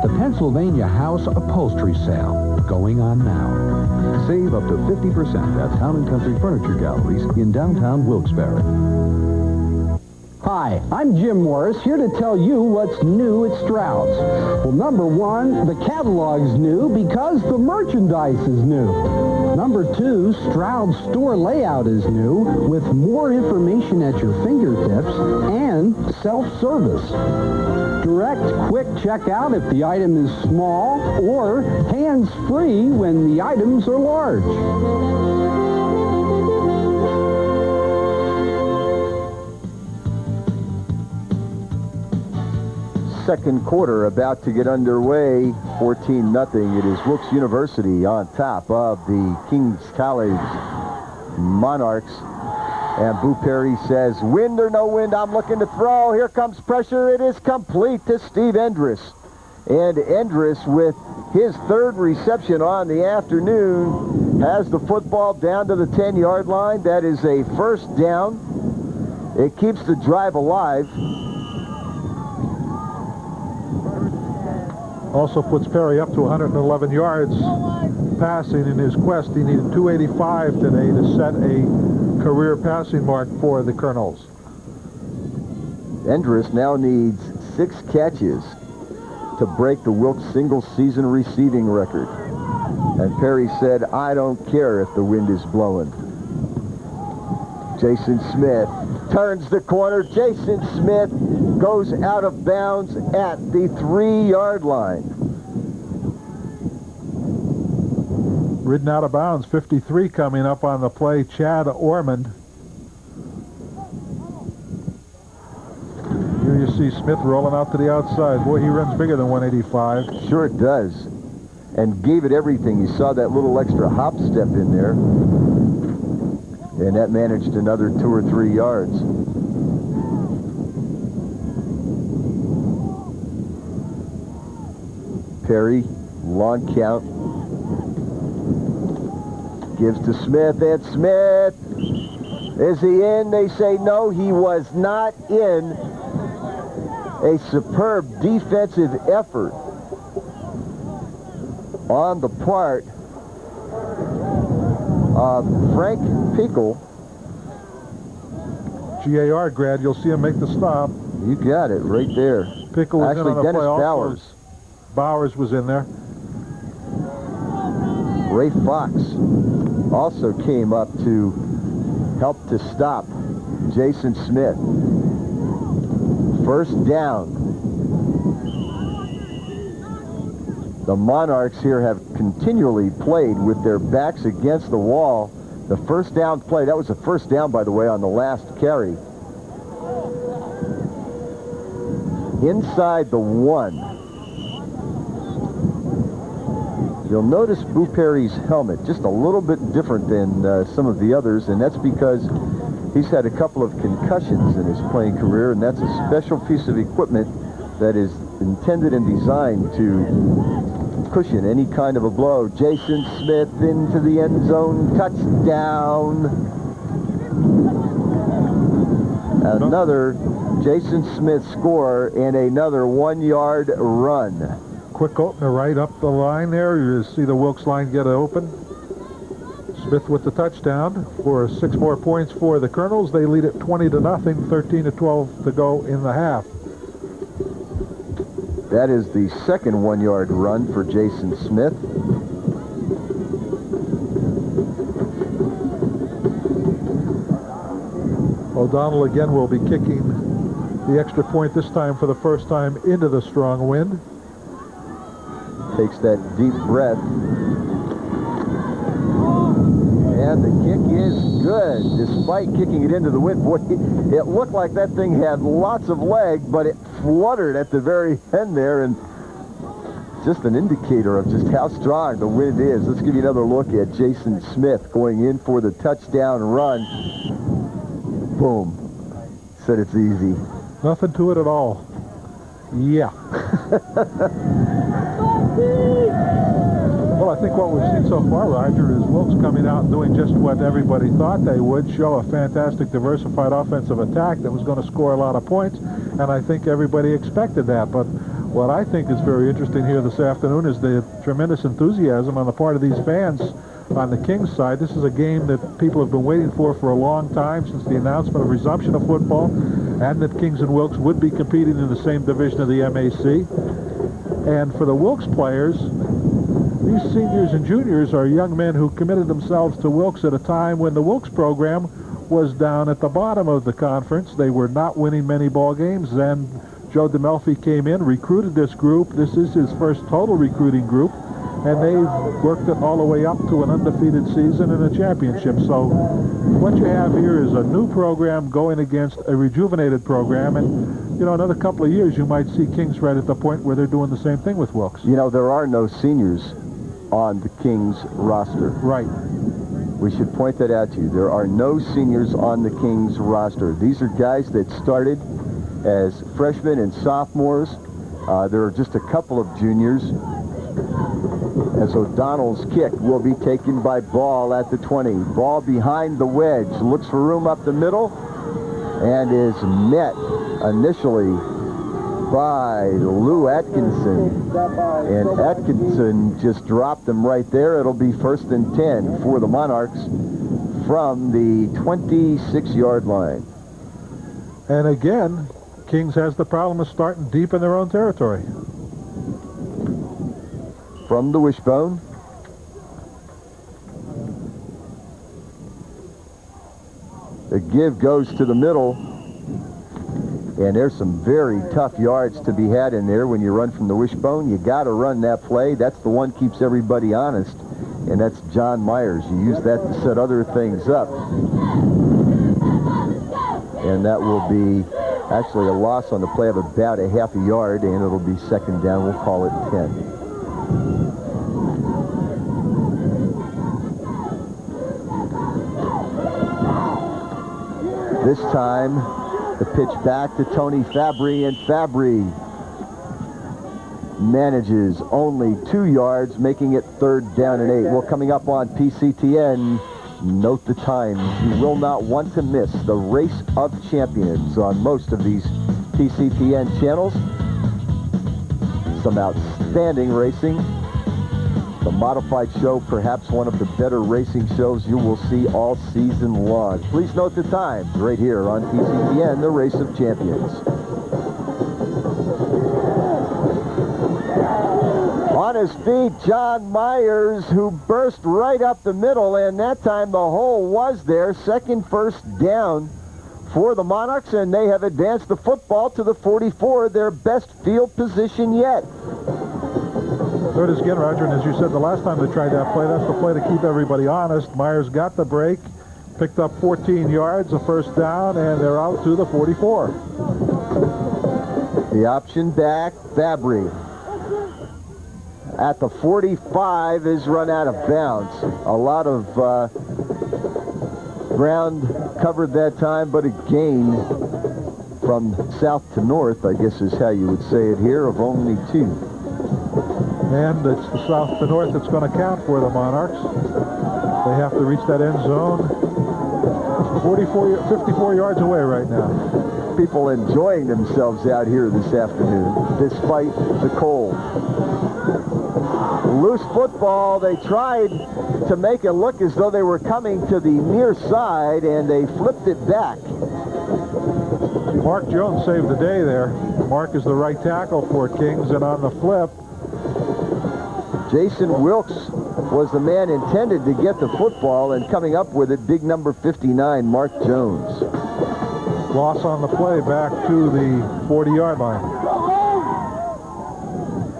[SPEAKER 2] The Pennsylvania House Upholstery Sale, going on now.
[SPEAKER 10] Save up to 50% at Town & Country Furniture Galleries in downtown Wilkes-Barre.
[SPEAKER 11] Hi, I'm Jim Morris, here to tell you what's new at Stroud's. Well, number 1, the catalog's new because the merchandise is new. Number 2, Stroud's store layout is new with more information at your fingertips and self-service. Direct, quick checkout if the item is small, or hands-free when the items are large.
[SPEAKER 1] Second quarter about to get underway, 14-0. It is Wilkes University on top of the King's College Monarchs. And Boo Perry says, wind or no wind, I'm looking to throw. Here comes pressure. It is complete to Steve Endress. And Endress, with his 3rd reception on the afternoon, has the football down to the 10-yard line. That is a first down. It keeps the drive alive.
[SPEAKER 3] Also puts Perry up to 111 yards passing in his quest. He needed 285 today to set a career passing mark for the Colonels.
[SPEAKER 1] Endress now needs 6 catches to break the Wilkes single-season receiving record. And Perry said, I don't care if the wind is blowing. Jason Smith turns the corner. Jason Smith goes out of bounds at the 3-yard line.
[SPEAKER 3] Ridden out of bounds, 53 coming up on the play, Chad Ormond. Here you see Smith rolling out to the outside. Boy, he runs bigger than 185.
[SPEAKER 1] Sure it does. And gave it everything. You saw that little extra hop step in there. And that managed another 2 or 3 yards. Perry, long count. Gives to Smith, and Smith, is he in? They say no, he was not in. A superb defensive effort on the part of Frank Pickle.
[SPEAKER 3] GAR grad, you'll see him make the stop.
[SPEAKER 1] You got it right there.
[SPEAKER 3] Pickle was
[SPEAKER 1] actually
[SPEAKER 3] in on the
[SPEAKER 1] Dennis
[SPEAKER 3] play.
[SPEAKER 1] Bowers.
[SPEAKER 3] Bowers was in there.
[SPEAKER 1] Ray Fox also came up to help to stop Jason Smith. First down. The Monarchs here have continually played with their backs against the wall. The first down play, that was a first down, by the way, on the last carry. Inside the 1. You'll notice Boo Perry's helmet just a little bit different than some of the others, and that's because he's had a couple of concussions in his playing career, and that's a special piece of equipment that is intended and designed to cushion any kind of a blow. Jason Smith into the end zone. Touchdown. Another Jason Smith score and another 1-yard run.
[SPEAKER 3] Quick opener right up the line there. You see the Wilkes line get open. Smith with the touchdown for 6 more points for the Colonels. They lead it 20-0, 13-12 to go in the half.
[SPEAKER 1] That is the second 1-yard run for Jason Smith.
[SPEAKER 3] O'Donnell again will be kicking the extra point, this time for the first time into the strong wind.
[SPEAKER 1] Takes that deep breath. And the kick is good, despite kicking it into the wind. Boy, it looked like that thing had lots of leg, but it fluttered at the very end there, and just an indicator of just how strong the wind is. Let's give you another look at Jason Smith going in for the touchdown run. Boom. Said it's easy.
[SPEAKER 3] Nothing to it at all. Yeah. Well, I think what we've seen so far, Roger, is Wilkes coming out and doing just what everybody thought they would, show a fantastic diversified offensive attack that was going to score a lot of points, and I think everybody expected that. But what I think is very interesting here this afternoon is the tremendous enthusiasm on the part of these fans on the Kings side. This is a game that people have been waiting for a long time, since the announcement of resumption of football, and that Kings and Wilkes would be competing in the same division of the MAC. And for the Wilkes players, these seniors and juniors are young men who committed themselves to Wilkes at a time when the Wilkes program was down at the bottom of the conference. They were not winning many ball games. Then Joe DeMelfi came in, recruited this group. This is his first total recruiting group, and they've worked it all the way up to an undefeated season and a championship. So what you have here is a new program going against a rejuvenated program, and you know, another couple of years you might see Kings right at the point where they're doing the same thing with Wilkes.
[SPEAKER 1] You know, there are no seniors on the Kings roster.
[SPEAKER 3] Right.
[SPEAKER 1] We should point that out to you. There are no seniors on the Kings roster. These are guys that started as freshmen and sophomores. There are just a couple of juniors. As O'Donnell's kick will be taken by Ball at the 20. Ball behind the wedge, looks for room up the middle, and is met initially by Lou Atkinson. And Atkinson just dropped him right there. It'll be 1st and 10 for the Monarchs from the 26-yard line.
[SPEAKER 3] And again, Kings has the problem of starting deep in their own territory.
[SPEAKER 1] From the wishbone. The give goes to the middle. And there's some very tough yards to be had in there when you run from the wishbone. You got to run that play. That's the one keeps everybody honest. And that's John Myers. You use that to set other things up. And that will be actually a loss on the play of about a half a yard, and it'll be 2nd down. We'll call it 10. This time, the pitch back to Tony Fabry, and Fabry manages only 2 yards, making it 3rd down and 8. Well, coming up on PCTN, note the time. You will not want to miss the Race of Champions on most of these PCTN channels. Some outstanding racing. The modified show, perhaps one of the better racing shows you will see all season long. Please note the time right here on PCTN, the Race of Champions. On his feet, John Myers, who burst right up the middle, and that time the hole was there. 2nd first down for the Monarchs, and they have advanced the football to the 44, their best field position yet.
[SPEAKER 3] There it is again, Roger, and as you said the last time they tried that play, that's the play to keep everybody honest. Myers got the break, picked up 14 yards, a 1st down, and they're out to the 44.
[SPEAKER 1] The option back, Fabry. At the 45 is run out of bounds. A lot of ground covered that time, but a gain from south to north, I guess is how you would say it here, of only 2.
[SPEAKER 3] And it's the south to north that's going to count for the Monarchs. They have to reach that end zone 54 yards away right now.
[SPEAKER 1] People enjoying themselves out here this afternoon, despite the cold. Loose football. They tried to make it look as though they were coming to the near side, and they flipped it back.
[SPEAKER 3] Mark Jones saved the day there. Mark is the right tackle for Kings, and on the flip,
[SPEAKER 1] Jason Wilkes was the man intended to get the football, and coming up with it, big number 59, Mark Jones.
[SPEAKER 3] Loss on the play back to the 40-yard line.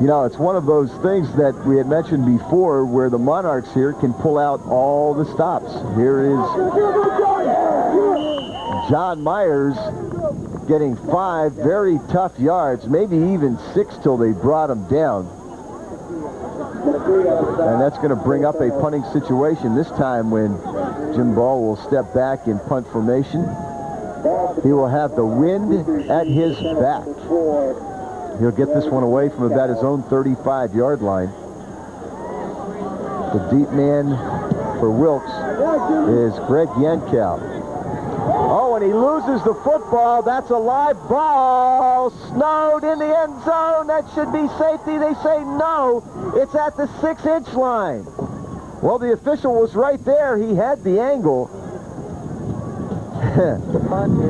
[SPEAKER 1] You know, it's one of those things that we had mentioned before where the Monarchs here can pull out all the stops. Here is John Myers getting 5 very tough yards, maybe even 6 till they brought him down. And that's going to bring up a punting situation this time when Jim Ball will step back in punt formation. He will have the wind at his back. He'll get this one away from about his own 35-yard line. The deep man for Wilkes is Greg Yankow. Oh, and he loses the football. That's a live ball. Snowed in the end zone. That should be safety. They say no. It's at the 6-inch line. Well, the official was right there. He had the angle.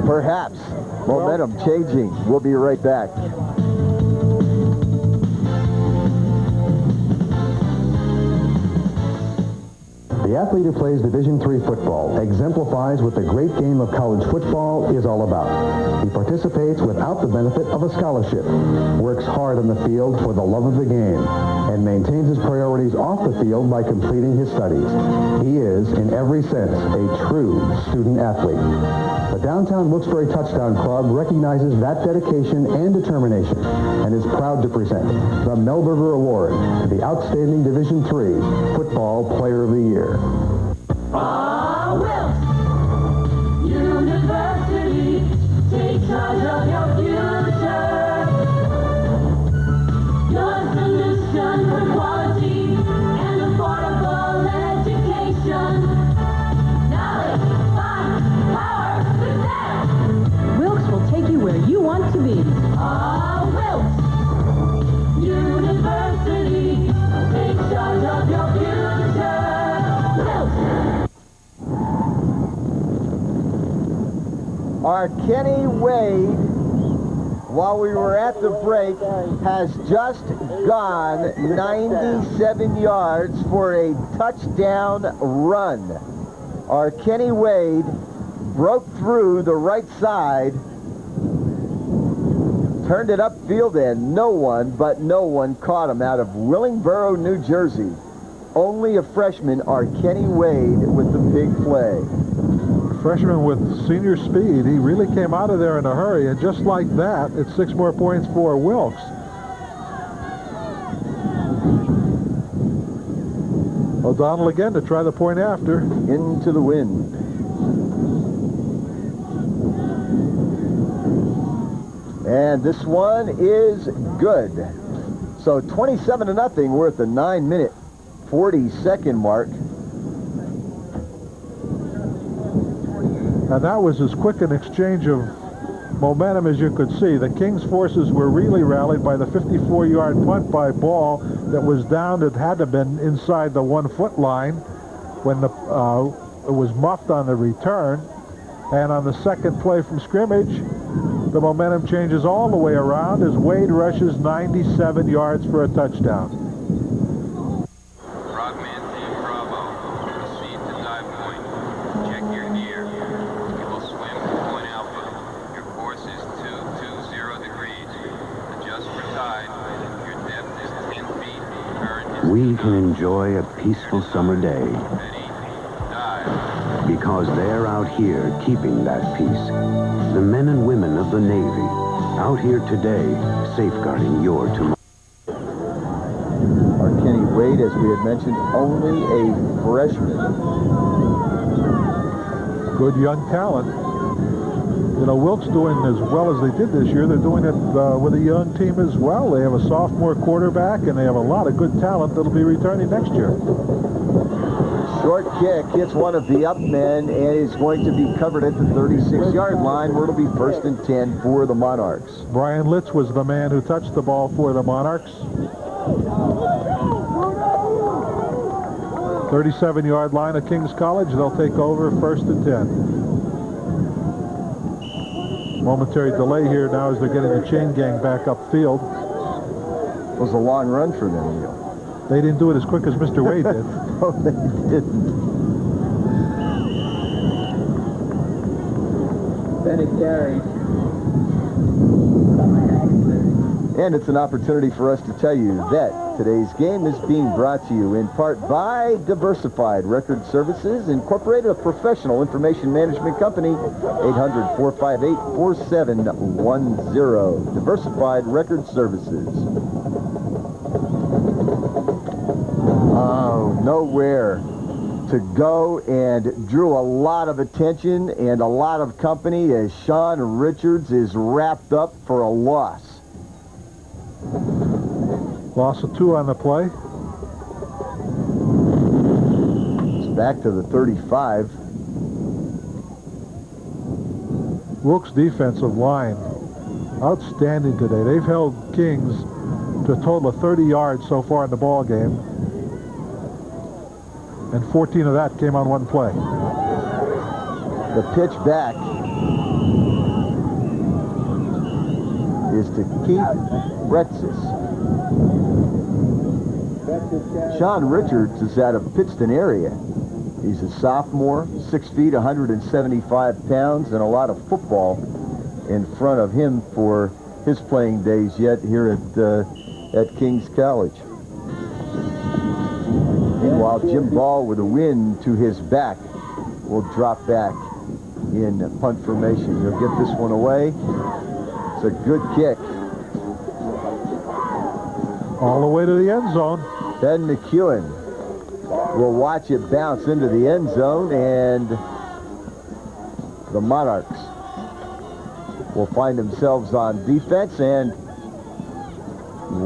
[SPEAKER 1] Perhaps. Momentum changing. We'll be right back.
[SPEAKER 2] The athlete who plays Division III football exemplifies what the great game of college football is all about. He participates without the benefit of a scholarship, works hard on the field for the love of the game, and maintains his priorities off the field by completing his studies. He is, in every sense, a true student athlete. The Downtown Wilkes-Barre Touchdown Club recognizes that dedication and determination and is proud to present the Melberger Award to the outstanding Division III Football Player of the Year.
[SPEAKER 5] Wilkes University, take charge of your future. Your solution for quality and affordable education. Knowledge, fun, power, success.
[SPEAKER 6] Wilkes will take you where you want to be.
[SPEAKER 5] Wilkes University, take charge of your future.
[SPEAKER 1] Our Kenny Wade, while we were at the break, has just gone 97 yards for a touchdown run. Our Kenny Wade broke through the right side, turned it upfield, and no one caught him out of Willingboro, New Jersey. Only a freshman, our Kenny Wade, with the big play.
[SPEAKER 3] Freshman with senior speed. He really came out of there in a hurry, and just like that, it's 6 more points for Wilkes. O'Donnell again to try the point after.
[SPEAKER 1] Into the wind. And this one is good. So 27-0. We're at the 9-minute 40-second mark.
[SPEAKER 3] And that was as quick an exchange of momentum as you could see. The Kings forces were really rallied by the 54-yard punt by Ball that was down. It had to have been inside the 1-foot line when it was muffed on the return. And on the second play from scrimmage, the momentum changes all the way around as Wade rushes 97 yards for a touchdown.
[SPEAKER 12] We can enjoy a peaceful summer day because they're out here keeping that peace. The men and women of the Navy, out here today, safeguarding your tomorrow.
[SPEAKER 1] Our Kenny Wade, as we had mentioned, only a freshman.
[SPEAKER 3] Good young talent. You know, Wilkes doing as well as they did this year. They're doing it with a young team as well. They have a sophomore quarterback, and they have a lot of good talent that'll be returning next year.
[SPEAKER 1] Short kick hits one of the up men and is going to be covered at the 36-yard line, where it'll be 1st and 10 for the Monarchs.
[SPEAKER 3] Brian Litz was the man who touched the ball for the Monarchs. 37-yard line of King's College. They'll take over 1st and 10. Momentary delay here now as they're getting the chain gang back upfield.
[SPEAKER 1] It was a long run for them, Neil.
[SPEAKER 3] They didn't do it as quick as Mr. Wade did.
[SPEAKER 1] No, they didn't.
[SPEAKER 4] Bennett carries.
[SPEAKER 1] And it's an opportunity for us to tell you that today's game is being brought to you in part by Diversified Record Services, Incorporated, a professional information management company, 800-458-4710. Diversified Record Services. Oh, nowhere to go, and drew a lot of attention and a lot of company as Sean Richards is wrapped up for a loss.
[SPEAKER 3] Loss of 2 on the play.
[SPEAKER 1] It's back to the 35.
[SPEAKER 3] Wilkes' defensive line, outstanding today. They've held Kings to a total of 30 yards so far in the ball game, and 14 of that came on one play.
[SPEAKER 1] The pitch back is to Keith Bretzis. Sean Richards is out of Pittston area. He's a sophomore, 6 feet, 175 pounds, and a lot of football in front of him for his playing days yet here at King's College. Meanwhile, Jim Ball, with a wind to his back, will drop back in punt formation. He'll get this one away. It's a good kick.
[SPEAKER 3] All the way to the end zone.
[SPEAKER 1] Ben McEwen will watch it bounce into the end zone, and the Monarchs will find themselves on defense, and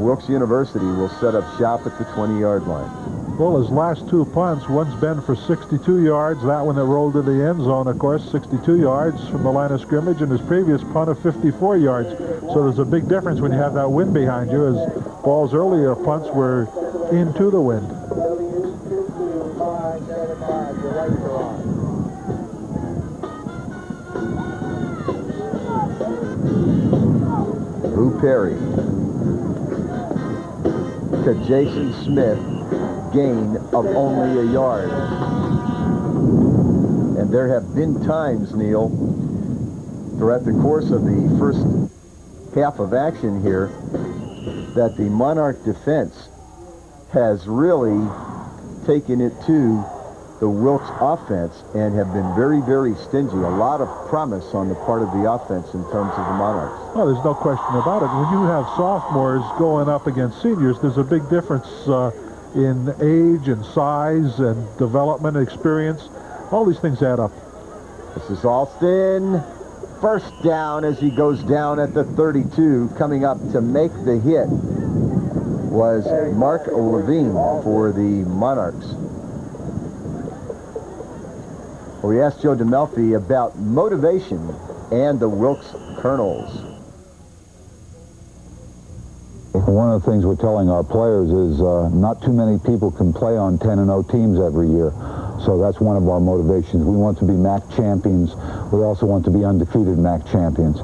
[SPEAKER 1] Wilkes University will set up shop at the 20-yard line.
[SPEAKER 3] Well, his last 2 punts, one's been for 62 yards. That one that rolled to the end zone, of course, 62 yards from the line of scrimmage, and his previous punt of 54 yards. So there's a big difference when you have that wind behind you, as Ball's earlier punts were into the wind.
[SPEAKER 1] Lou Perry to Jason Smith, gain of only a yard. And there have been times, Neil, throughout the course of the first half of action here, that the Monarch defense has really taken it to the Wilkes offense and have been very, very stingy. A lot of promise on the part of the offense in terms of the Monarchs.
[SPEAKER 3] Well, there's no question about it. When you have sophomores going up against seniors, there's a big difference in age and size and development experience. All these things add up.
[SPEAKER 1] This is Alston. First down as he goes down at the 32. Coming up to make the hit was Mark Levine for the Monarchs. We asked Joe DeMelfi about motivation and the Wilkes Colonels.
[SPEAKER 8] One of the things we're telling our players is not too many people can play on 10-0 teams every year. So that's one of our motivations. We want to be MAC champions. We also want to be undefeated MAC champions.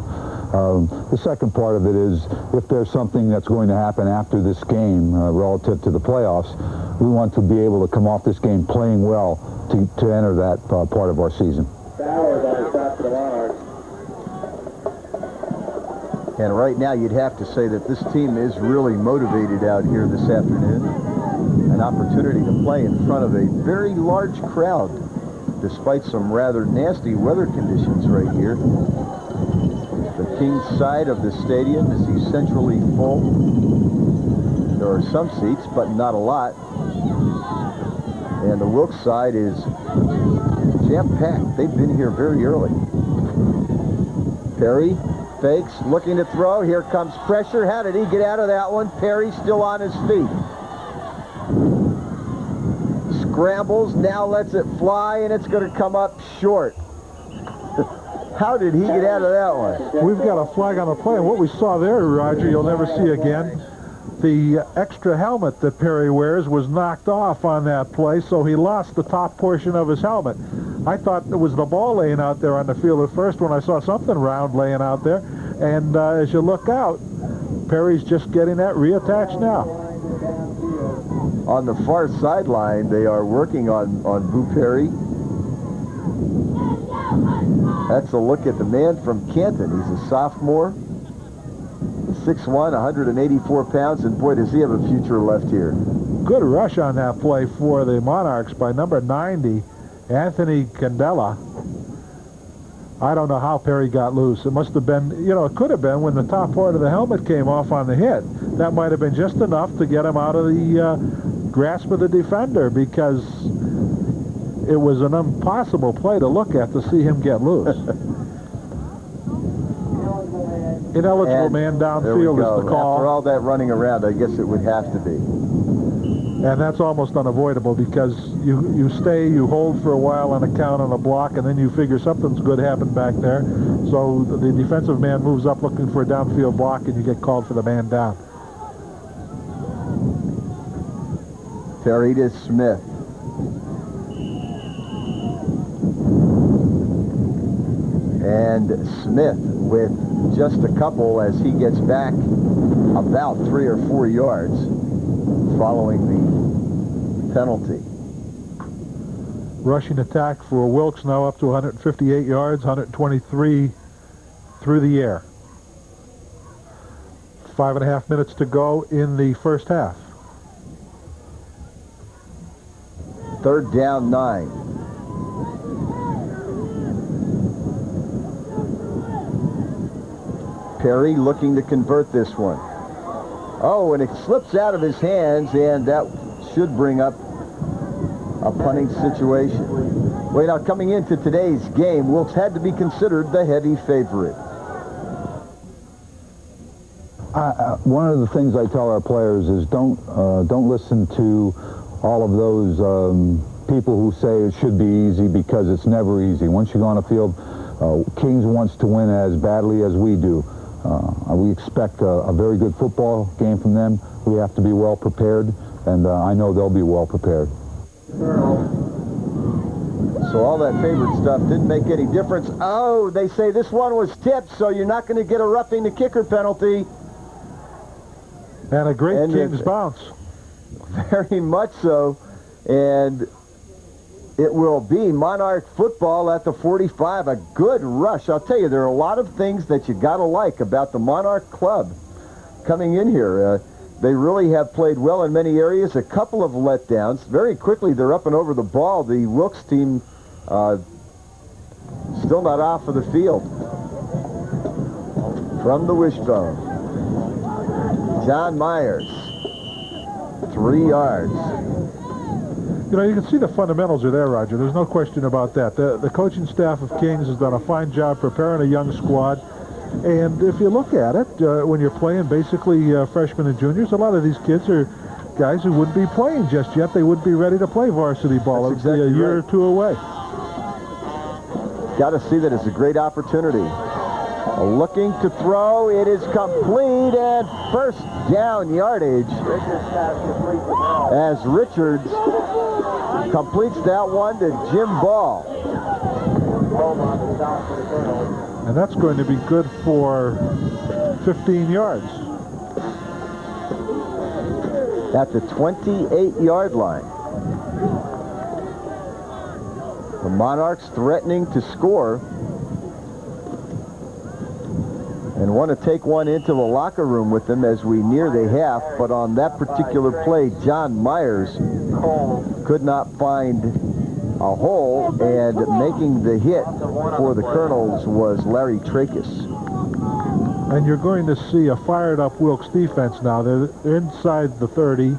[SPEAKER 8] The second part of it is if there's something that's going to happen after this game relative to the playoffs, we want to be able to come off this game playing well to enter that part of our season.
[SPEAKER 1] And right now you'd have to say that this team is really motivated out here this afternoon. An opportunity to play in front of a very large crowd despite some rather nasty weather conditions right here. The Kings side of the stadium is essentially full. There are some seats, but not a lot. And the Wilkes side is jam-packed. They've been here very early. Perry fakes, looking to throw. Here comes pressure. How did he get out of that one? Perry still on his feet. Scrambles, now lets it fly, and it's going to come up short. How did he get out of that one?
[SPEAKER 3] We've got a flag on the play, and what we saw there, Roger, you'll never see again. The extra helmet that Perry wears was knocked off on that play, so he lost the top portion of his helmet. I thought it was the ball laying out there on the field at first when I saw something round laying out there. And as you look out, Perry's just getting that reattached now.
[SPEAKER 1] On the far sideline, they are working on Boo Perry. That's a look at the man from Canton. He's a sophomore. 6'1", 184 pounds, and boy, does he have a future left here.
[SPEAKER 3] Good rush on that play for the Monarchs by number 90, Anthony Candela. I don't know how Perry got loose. It must have been, you know, it could have been when the top part of the helmet came off on the hit. That might have been just enough to get him out of the grasp of the defender, because it was an impossible play to look at to see him get loose. Ineligible man downfield is the call.
[SPEAKER 1] After all that running around, I guess it would have to be.
[SPEAKER 3] And that's almost unavoidable, because you stay, you hold for a while on a count on a block, and then you figure something's good happened back there. So the defensive man moves up looking for a downfield block, and you get called for the man down.
[SPEAKER 1] Perry to Smith. And Smith with just a couple as he gets back about 3 or 4 yards following the penalty.
[SPEAKER 3] Rushing attack for Wilkes now up to 158 yards, 123 through the air. 5.5 minutes to go in the first half.
[SPEAKER 1] 3rd down 9. Perry looking to convert this one. Oh, and it slips out of his hands, and that should bring up a punting situation. Well, now coming into today's game, Wilkes had to be considered the heavy favorite.
[SPEAKER 8] One of the things I tell our players is don't listen to all of those people who say it should be easy, because it's never easy. Once you go on a field, Kings wants to win as badly as we do. We expect a very good football game from them. We have to be well prepared, and I know they'll be well prepared.
[SPEAKER 1] So all that favorite stuff didn't make any difference. Oh, they say this one was tipped, so you're not going to get a roughing the kicker penalty.
[SPEAKER 3] And a great Kings bounce.
[SPEAKER 1] Very much so. And it will be Monarch football at the 45. A good rush. I'll tell you, there are a lot of things that you got to like about the Monarch club coming in here. They really have played well in many areas. A couple of letdowns. Very quickly, they're up and over the ball. The Wilkes team still not off of the field. From the wishbone, John Myers, 3 yards.
[SPEAKER 3] You know, you can see the fundamentals are there, Roger. There's no question about that. The coaching staff of Kings has done a fine job preparing a young squad. And if you look at it, when you're playing basically freshmen and juniors, a lot of these kids are guys who wouldn't be playing just yet. They would be ready to play varsity ball. It's exactly a year or two away.
[SPEAKER 1] Got to see that it's a great opportunity. Looking to throw. It is complete, and first down yardage as Richards completes that one to Jim Ball.
[SPEAKER 3] And that's going to be good for 15 yards.
[SPEAKER 1] At the 28-yard line. The Monarchs threatening to score and want to take one into the locker room with them as we near the half, but on that particular play, John Myers could not find a hole, and making the hit for the Colonels was Larry Trachis.
[SPEAKER 3] And you're going to see a fired-up Wilkes defense now. They're inside the 30.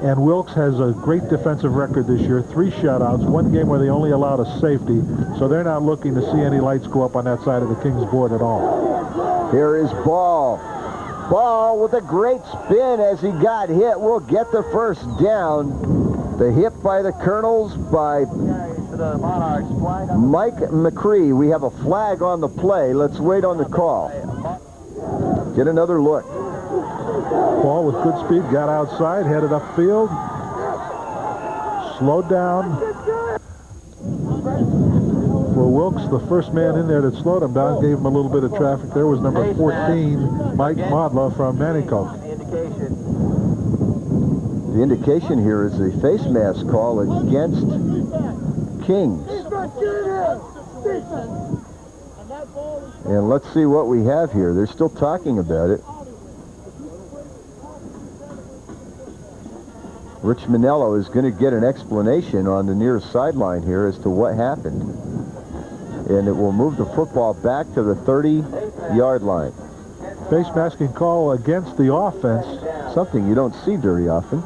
[SPEAKER 3] And Wilkes has a great defensive record this year, 3 shutouts, 1 game where they only allowed a safety, so they're not looking to see any lights go up on that side of the Kings board at all.
[SPEAKER 1] Here is Ball. Ball with a great spin as he got hit. Will get the first down. The hit by the Colonels by Mike McCree. We have a flag on the play. Let's wait on the call. Get another look.
[SPEAKER 3] Ball with good speed, got outside, headed upfield, slowed down. For Wilkes, the first man in there that slowed him down, gave him a little bit of traffic. There was number 14, Mike Modla from Nanticoke.
[SPEAKER 1] The indication here is a face mask call against Kings. And let's see what we have here. They're still talking about it. Rich Manello is going to get an explanation on the near sideline here as to what happened. And it will move the football back to the 30-yard line.
[SPEAKER 3] Face masking call against the offense.
[SPEAKER 1] Something you don't see very often.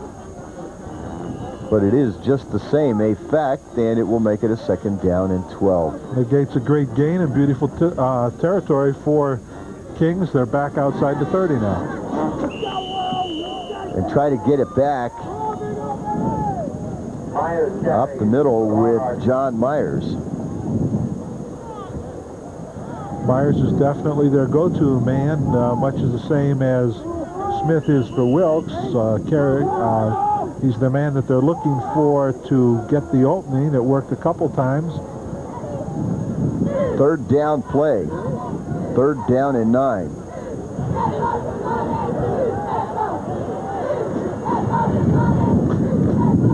[SPEAKER 1] But it is just the same, a fact, and it will make it a 2nd down and 12.
[SPEAKER 3] Negates a great gain and beautiful territory for Kings. They're back outside the 30 now.
[SPEAKER 1] And try to get it back up the middle with John Myers.
[SPEAKER 3] Myers is definitely their go-to man, much as the same as Smith is for Wilkes. He's the man that they're looking for to get the opening. It worked a couple times.
[SPEAKER 1] 3rd down play. 3rd down and 9.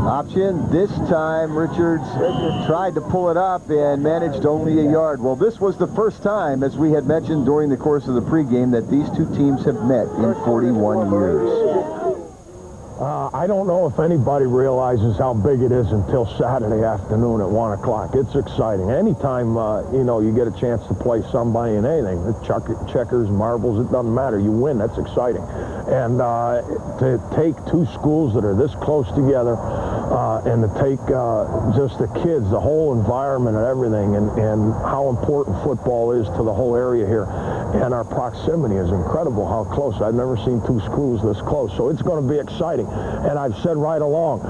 [SPEAKER 1] Option. This time Richards tried to pull it up and managed only a yard. Well, this was the first time, as we had mentioned during the course of the pregame, that these two teams have met in 41 years.
[SPEAKER 9] I don't know if anybody realizes how big it is until Saturday afternoon at 1 o'clock. It's exciting. Anytime, you get a chance to play somebody in anything, checkers, marbles, it doesn't matter. You win. That's exciting. And to take 2 schools that are this close together and to take just the kids, the whole environment and everything, and how important football is to the whole area here. And our proximity is incredible, how close. I've never seen 2 schools this close. So it's going to be exciting. And I've said right along,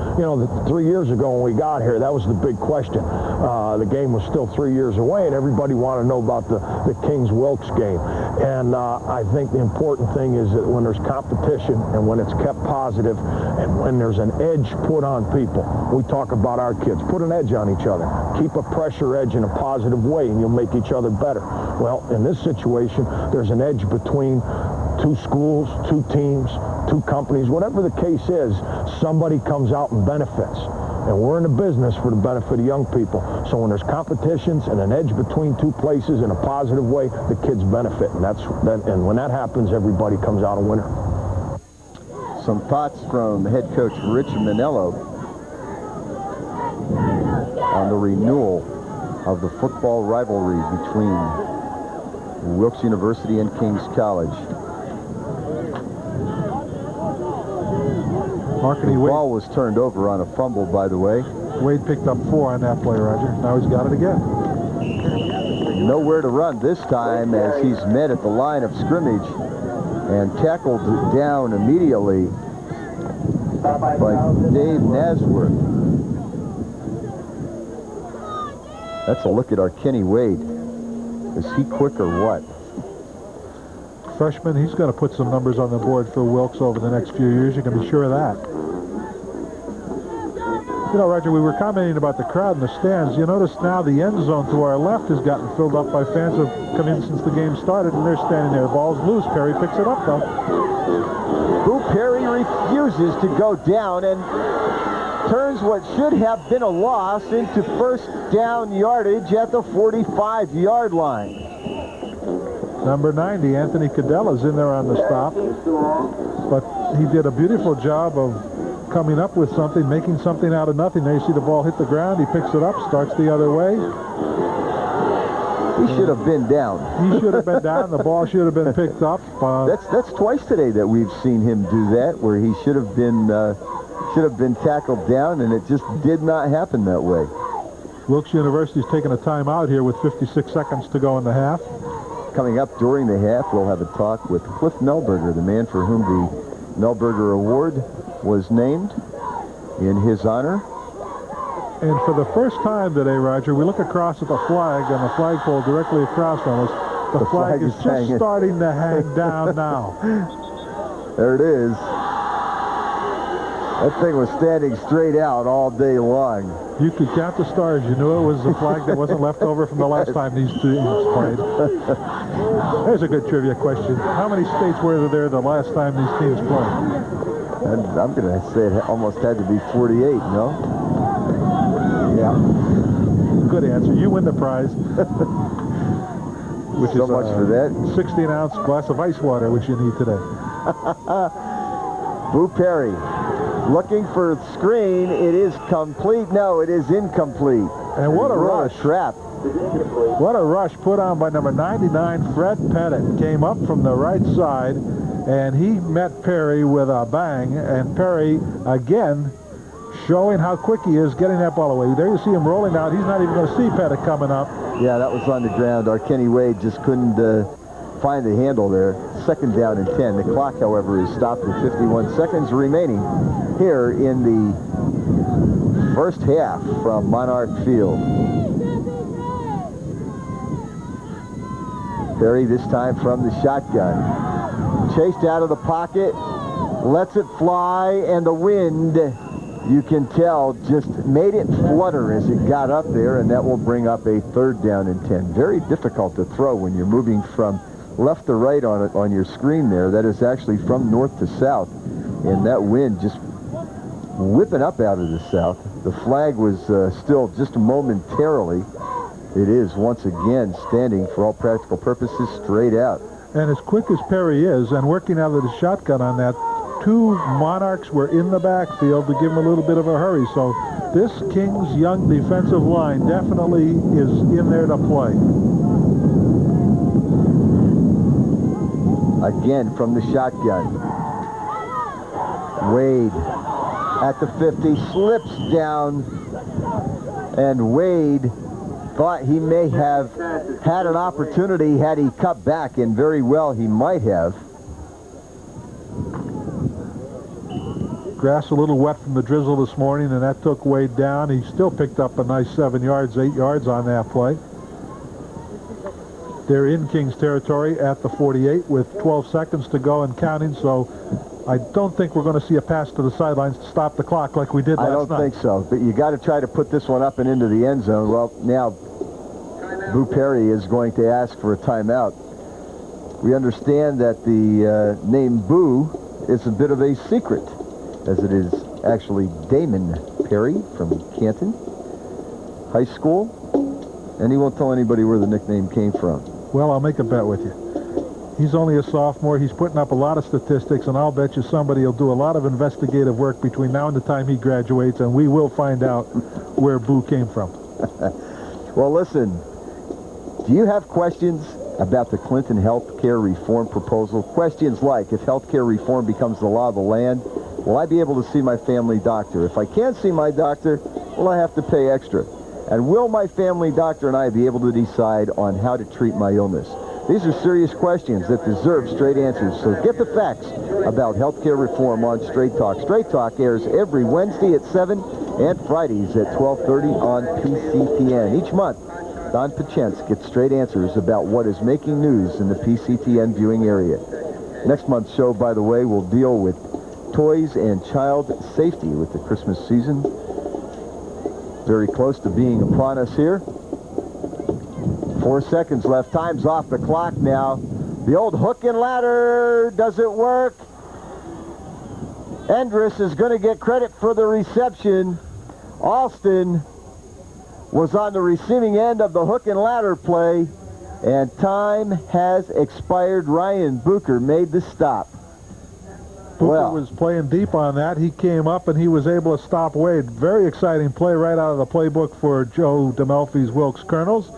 [SPEAKER 9] 3 years ago when we got here, that was the big question. The game was still 3 years away, and everybody wanted to know about the Kings-Wilkes game. And I think the important thing is that when there's competition and when it's kept positive and when there's an edge put on people, we talk about our kids, put an edge on each other. Keep a pressure edge in a positive way, and you'll make each other better. Well, in this situation, there's an edge between 2 schools, 2 teams, 2 companies, whatever the case is, somebody comes out and benefits. And we're in the business for the benefit of young people. So when there's competitions and an edge between 2 places in a positive way, the kids benefit. And when that happens, everybody comes out a winner.
[SPEAKER 1] Some thoughts from head coach Rich Manello on the renewal of the football rivalry between Wilkes University and Kings College. The ball was turned over on a fumble, by the way.
[SPEAKER 3] Wade picked up 4 on that play, Roger. Now he's got it again.
[SPEAKER 1] Nowhere to run this time as he's met at the line of scrimmage and tackled down immediately by Dave Nasworth. That's a look at our Kenny Wade. Is he quick or what?
[SPEAKER 3] Freshman, he's going to put some numbers on the board for Wilkes over the next few years. You can be sure of that. Roger, we were commenting about the crowd in the stands. You notice now the end zone to our left has gotten filled up by fans who have come in since the game started, and they're standing there. Ball's loose. Perry picks it up, though.
[SPEAKER 1] Boo Perry refuses to go down and turns what should have been a loss into 1st down yardage at the 45-yard line.
[SPEAKER 3] Number 90, Anthony Cadella's in there on the stop, but he did a beautiful job of coming up with something, making something out of nothing. There you see the ball hit the ground. He picks it up, starts the other way.
[SPEAKER 1] He should have been down.
[SPEAKER 3] He should have been down. The ball should have been picked up.
[SPEAKER 1] That's twice today that we've seen him do that, where he should have been should have been tackled down, and it just did not happen that way.
[SPEAKER 3] Wilkes University's taking a timeout here with 56 seconds to go in the half.
[SPEAKER 1] Coming up during the half, we'll have a talk with Cliff Melberger, the man for whom the Melberger Award was named in his honor.
[SPEAKER 3] And for the first time today, Roger, we look across at the flag and the flagpole directly across from us. The flag is just starting to hang down now.
[SPEAKER 1] There it is. That thing was standing straight out all day long.
[SPEAKER 3] You could count the stars. You knew it was a flag that wasn't left over from the last time these teams played. There's a good trivia question. How many states were there the last time these teams played?
[SPEAKER 1] And I'm going to say it almost had to be 48, no? Yeah.
[SPEAKER 3] Good answer. You win the prize. Which
[SPEAKER 1] so
[SPEAKER 3] is
[SPEAKER 1] much for that.
[SPEAKER 3] 16-ounce glass of ice water, which you need today.
[SPEAKER 1] Boo Perry looking for screen. It is complete. No, it is incomplete.
[SPEAKER 3] And what a rush.
[SPEAKER 1] Trap.
[SPEAKER 3] What a rush put on by number 99, Fred Pettit. Came up from the right side, and he met Perry with a bang. And Perry, again, showing how quick he is getting that ball away. There you see him rolling out. He's not even going to see Pettit coming up.
[SPEAKER 1] Yeah, that was on the ground. Our Kenny Wade just couldn't find the handle there. Second down and 10. The clock, however, is stopped with 51 seconds remaining here in the first half from Monarch Field. Perry this time from the shotgun. Chased out of the pocket, lets it fly, and the wind, you can tell, just made it flutter as it got up there, and that will bring up a third down and 10. Very difficult to throw when you're moving from left to right on your screen there. That is actually from north to south, and that wind just whipping up out of the south. The flag was still just momentarily. It is once again standing for all practical purposes straight out.
[SPEAKER 3] And as quick as Perry is, and working out of the shotgun on that, two Monarchs were in the backfield to give him a little bit of a hurry. So this Kings young defensive line definitely is in there to play.
[SPEAKER 1] Again from the shotgun. Wade at the 50 slips down, and Wade thought he may have had an opportunity had he cut back, and very well he might have.
[SPEAKER 3] Grass a little wet from the drizzle this morning, and that took Wade down. He still picked up a nice 7 yards, 8 yards on that play. They're in Kings territory at the 48 with 12 seconds to go and counting, so I don't think we're going to see a pass to the sidelines to stop the clock like we did last night.
[SPEAKER 1] I don't think so, but you got to try to put this one up and into the end zone. Well, now Boo Perry is going to ask for a timeout. We understand that the name Boo is a bit of a secret, as it is actually Damon Perry from Canton High School, and he won't tell anybody where the nickname came from.
[SPEAKER 3] Well, I'll make a bet with you. He's only a sophomore. He's putting up a lot of statistics, and I'll bet you somebody will do a lot of investigative work between now and the time he graduates, and we will find out where Boo came from.
[SPEAKER 1] Well, listen, do you have questions about the Clinton health care reform proposal? Questions like, if health care reform becomes the law of the land, will I be able to see my family doctor? If I can't see my doctor, will I have to pay extra? And will my family doctor and I be able to decide on how to treat my illness? These are serious questions that deserve straight answers. So get the facts about health care reform on Straight Talk. Straight Talk airs every Wednesday at 7 and Fridays at 12:30 on PCTN. Each month, Don Pachentz gets straight answers about what is making news in the PCTN viewing area. Next month's show, by the way, will deal with toys and child safety with the Christmas season very close to being upon us here. 4 seconds left. Time's off the clock now. The old hook and ladder. Does it work? Endress is going to get credit for the reception. Alston was on the receiving end of the hook and ladder play, and time has expired. Ryan Bucher made the stop.
[SPEAKER 3] Booker was playing deep on that. He came up and he was able to stop Wade. Very exciting play right out of the playbook for Joe DeMelfi's Wilkes Colonels.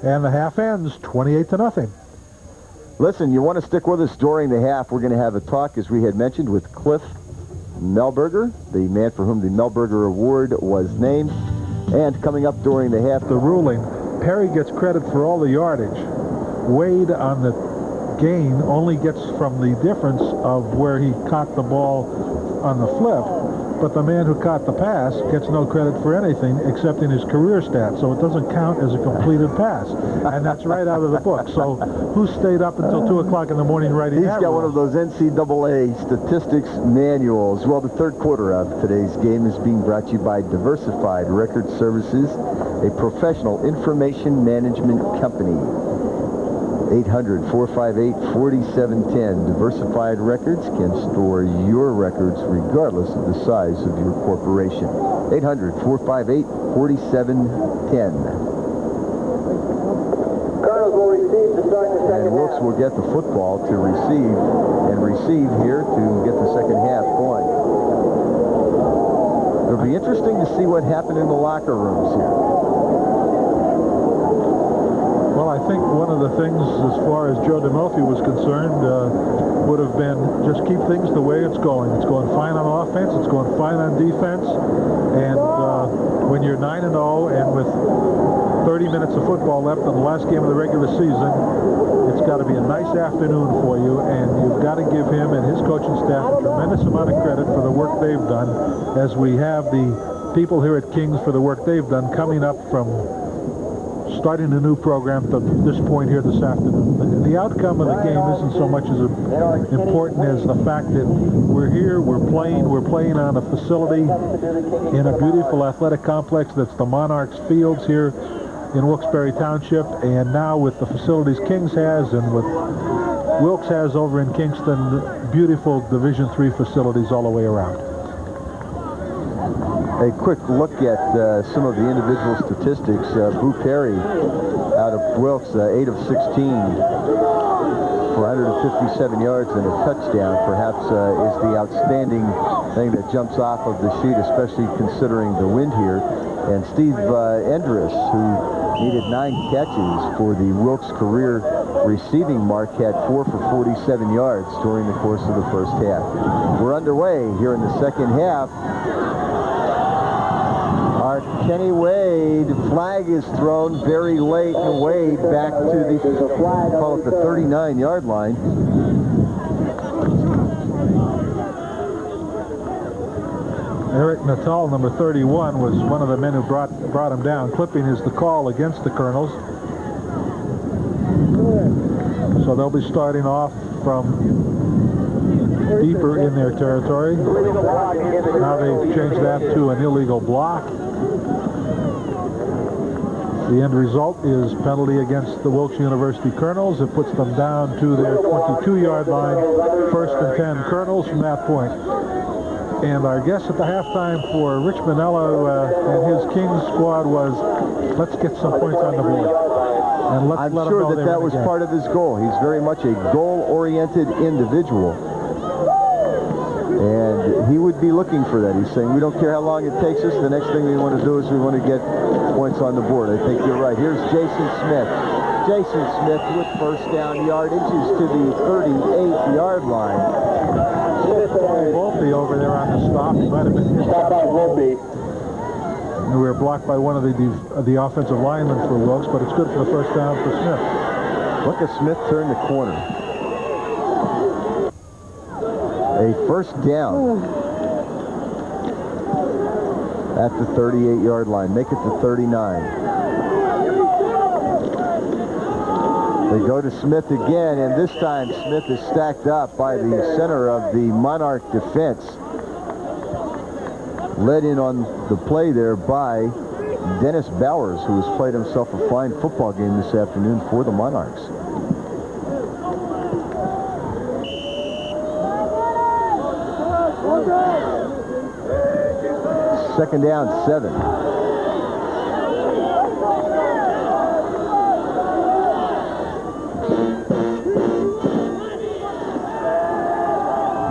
[SPEAKER 3] And the half ends 28-0.
[SPEAKER 1] Listen, you want to stick with us during the half. We're going to have a talk, as we had mentioned, with Cliff Melberger, the man for whom the Melberger Award was named. And coming up during the half,
[SPEAKER 3] the ruling, Perry gets credit for all the yardage. Wade on the gain only gets from the difference of where he caught the ball on the flip, but the man who caught the pass gets no credit for anything except in his career stats, so it doesn't count as a completed pass. And that's right out of the book. So who stayed up until 2 o'clock in the morning writing that?
[SPEAKER 1] He's got one of those NCAA statistics manuals. Well, the third quarter of today's game is being brought to you by Diversified Record Services, a professional information management company. 800-458-4710. Diversified Records can store your records regardless of the size of your corporation. 800-458-4710.
[SPEAKER 4] Colonels will receive to start the second
[SPEAKER 1] And Wilkes will get the football to receive here to get the second half going. It'll be interesting to see what happened in the locker rooms here.
[SPEAKER 3] Well, I think one of the things, as far as Joe DeMelfi was concerned, would have been just keep things the way it's going. It's going fine on offense. It's going fine on defense. And when you're 9-0 and with 30 minutes of football left in the last game of the regular season, it's got to be a nice afternoon for you, and you've got to give him and his coaching staff a tremendous amount of credit for the work they've done, as we have the people here at Kings for the work they've done coming up from starting a new program to this point here this afternoon. The outcome of the game isn't so much as important as the fact that we're here, we're playing on a facility in a beautiful athletic complex that's the Monarchs Fields here in Wilkes-Barre Township, and now with the facilities Kings has and with Wilkes has over in Kingston, beautiful Division III facilities all the way around.
[SPEAKER 1] A quick look at some of the individual statistics. Boo Perry out of Wilkes, 8 of 16 for 157 yards and a touchdown, perhaps is the outstanding thing that jumps off of the sheet, especially considering the wind here. And Steve Endress, who needed 9 catches for the Wilkes career receiving mark, had 4 for 47 yards during the course of the first half. We're underway here in the second half. Kenny Wade, flag is thrown very late, and Wade back to the, call it the 39-yard line.
[SPEAKER 3] Eric Natal, number 31, was one of the men who brought him down. Clipping is the call against the Colonels. So they'll be starting off from deeper in their territory. Now they've changed that to an illegal block. The end result is penalty against the Wilkes University Colonels. It puts them down to their 22-yard line. 1st and 10 Colonels from that point. And our guess at the halftime for Rich Manello and his Kings squad was, let's get some points on the board. And let's
[SPEAKER 1] I'm
[SPEAKER 3] let
[SPEAKER 1] sure
[SPEAKER 3] them know
[SPEAKER 1] that was part of his goal. He's very much a goal-oriented individual. And he would be looking for that. He's saying, we don't care how long it takes us. The next thing we want to do is we want to get points on the board. I think you're right. Here's Jason Smith. Jason Smith with first down yardage is to the 38-yard line.
[SPEAKER 3] Volpe over there on the stop. He might have been hit. And we were blocked by one of the offensive linemen for Wilkes, but it's good for the first down for Smith.
[SPEAKER 1] Look at Smith turn the corner. A first down at the 38-yard line. Make it to 39. They go to Smith again, and this time Smith is stacked up by the center of the Monarch defense. Led in on the play there by Dennis Bowers, who has played himself a fine football game this afternoon for the Monarchs. Second down, 7.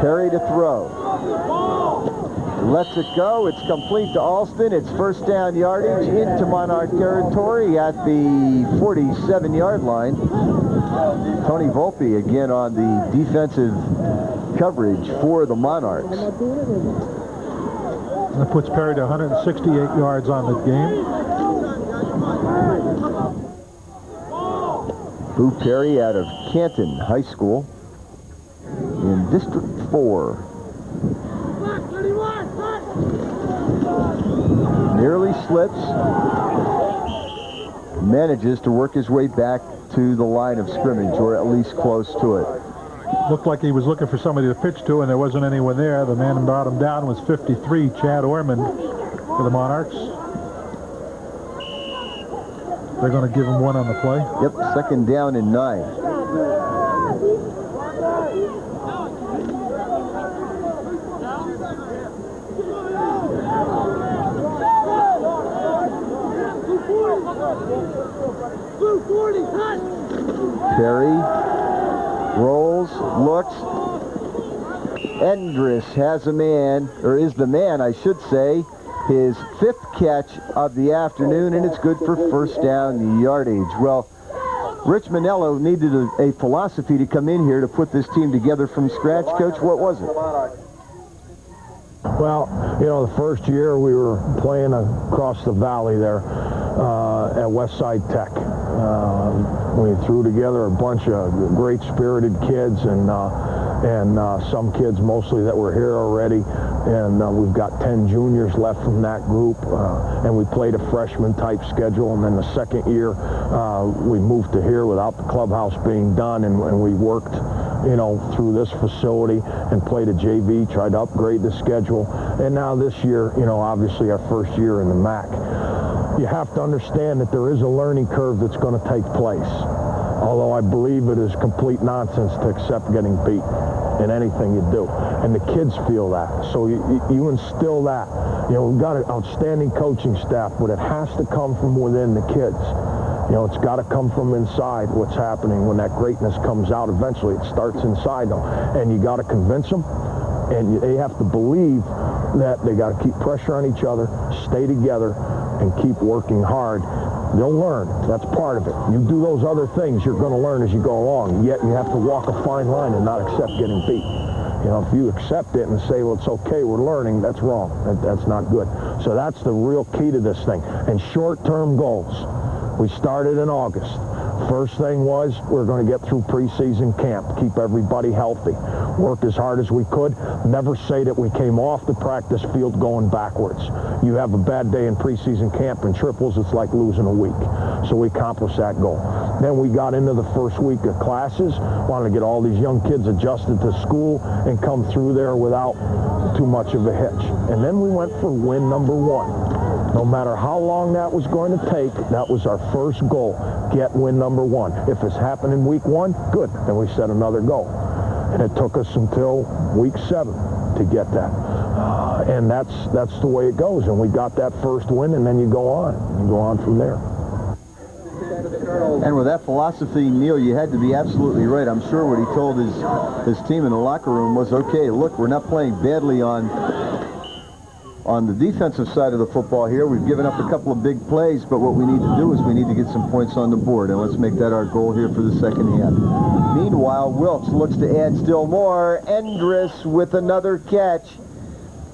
[SPEAKER 1] Perry to throw. Lets it go. It's complete to Alston. It's first down yardage into Monarch territory at the 47-yard line. Tony Volpe again on the defensive coverage for the Monarchs.
[SPEAKER 3] That puts Perry to 168 yards on the game.
[SPEAKER 1] Boo Perry out of Canton High School in District 4. Nearly slips. Manages to work his way back to the line of scrimmage, or at least close to it.
[SPEAKER 3] Looked like he was looking for somebody to pitch to, and there wasn't anyone there. The man who brought him down was 53, Chad Orman, for the Monarchs. They're going to give him one on the play.
[SPEAKER 1] Yep, second down and 9. Perry rolls, looks. Endress has a man, or is the man, I should say. His 5th catch of the afternoon, and it's good for first down yardage. Well, Rich Manello needed a philosophy to come in here to put this team together from scratch. Coach, what was it?
[SPEAKER 9] Well, you know, the first year we were playing across the valley there at Westside Tech. We threw together a bunch of great spirited kids and some kids mostly that were here already. And we've got 10 juniors left from that group, and we played a freshman type schedule. And then the second year, we moved to here without the clubhouse being done, and we worked, you know, through this facility and played a JV, tried to upgrade the schedule. And now this year, you know, obviously our first year in the MAC. You have to understand that there is a learning curve that's going to take place. Although I believe it is complete nonsense to accept getting beat in anything you do. And the kids feel that. So you instill that. You know, we've got an outstanding coaching staff, but it has to come from within the kids. You know, it's got to come from inside what's happening when that greatness comes out. Eventually, it starts inside them. And you got to convince them, and they have to believe that they got to keep pressure on each other, stay together, and keep working hard. They'll learn. That's part of it. You do those other things, you're going to learn as you go along. Yet you have to walk a fine line and not accept getting beat. You know, if you accept it and say, well, it's okay, we're learning, that's wrong. That's not good. So that's the real key to this thing. And short-term goals. We started in August. First thing was we're going to get through preseason camp, keep everybody healthy, work as hard as we could, never say that we came off the practice field going backwards. You have a bad day in preseason camp in triples, it's like losing a week. So we accomplished that goal. Then we got into the first week of classes, wanted to get all these young kids adjusted to school and come through there without too much of a hitch. And then we went for win number 1. No matter how long that was going to take, that was our first goal, get win number 1. If it's happened in week 1, good, then we set another goal. And it took us until week 7 to get that. And that's the way it goes. And we got that first win, and then you go on. You go on from there.
[SPEAKER 1] And with that philosophy, Neil, you had to be absolutely right. I'm sure what he told his team in the locker room was, okay, look, we're not playing badly on the defensive side of the football here. We've given up a couple of big plays, but what we need to do is we need to get some points on the board, and let's make that our goal here for the second half. Meanwhile, Wilkes looks to add still more. Endress with another catch.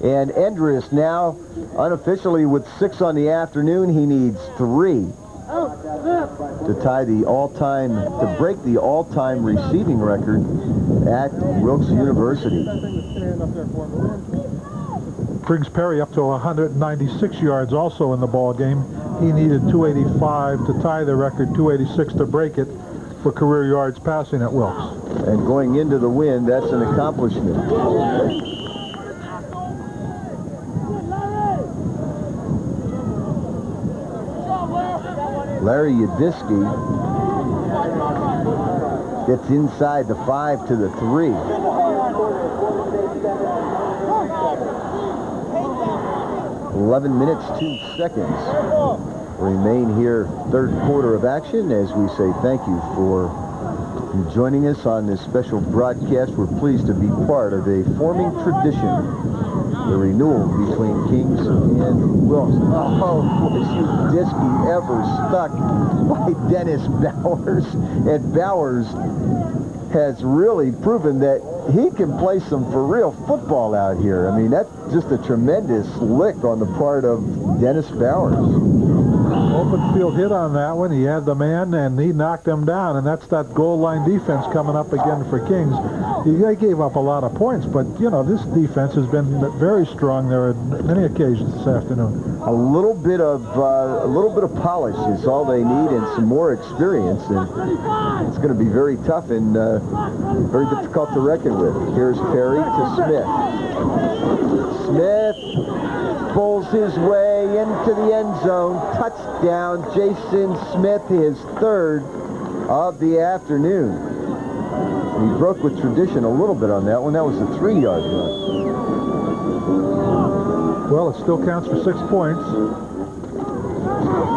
[SPEAKER 1] And Endress now unofficially with 6 on the afternoon. He needs 3 to tie the all-time, to break the all-time receiving record at Wilkes University.
[SPEAKER 3] Brings Perry up to 196 yards also in the ball game. He needed 285 to tie the record, 286 to break it for career yards passing at Wilkes.
[SPEAKER 1] And going into the win, that's an accomplishment. Larry Yadiski gets inside the 5 to the 3. 11 minutes, 2 seconds remain here, third quarter of action, as we say thank you for And joining us on this special broadcast, we're pleased to be part of a forming tradition, the renewal between Kings and Wilkes. Oh, was Udisky ever stuck by Dennis Bowers? And Bowers has really proven that he can play some for real football out here. I mean, that's just a tremendous lick on the part of Dennis Bowers.
[SPEAKER 3] Open field hit on that one. He had the man, and he knocked him down, and that's that goal line defense coming up again for Kings. They gave up a lot of points, but, you know, this defense has been very strong there on many occasions this afternoon.
[SPEAKER 1] A little bit of polish is all they need, and some more experience, and it's going to be very tough and very difficult to reckon with. Here's Perry to Smith. Smith bowls his way into the end zone. Touchdown, Jason Smith, his third of the afternoon. He broke with tradition a little bit on that one. That was a 3-yard run.
[SPEAKER 3] Well, it still counts for 6 points.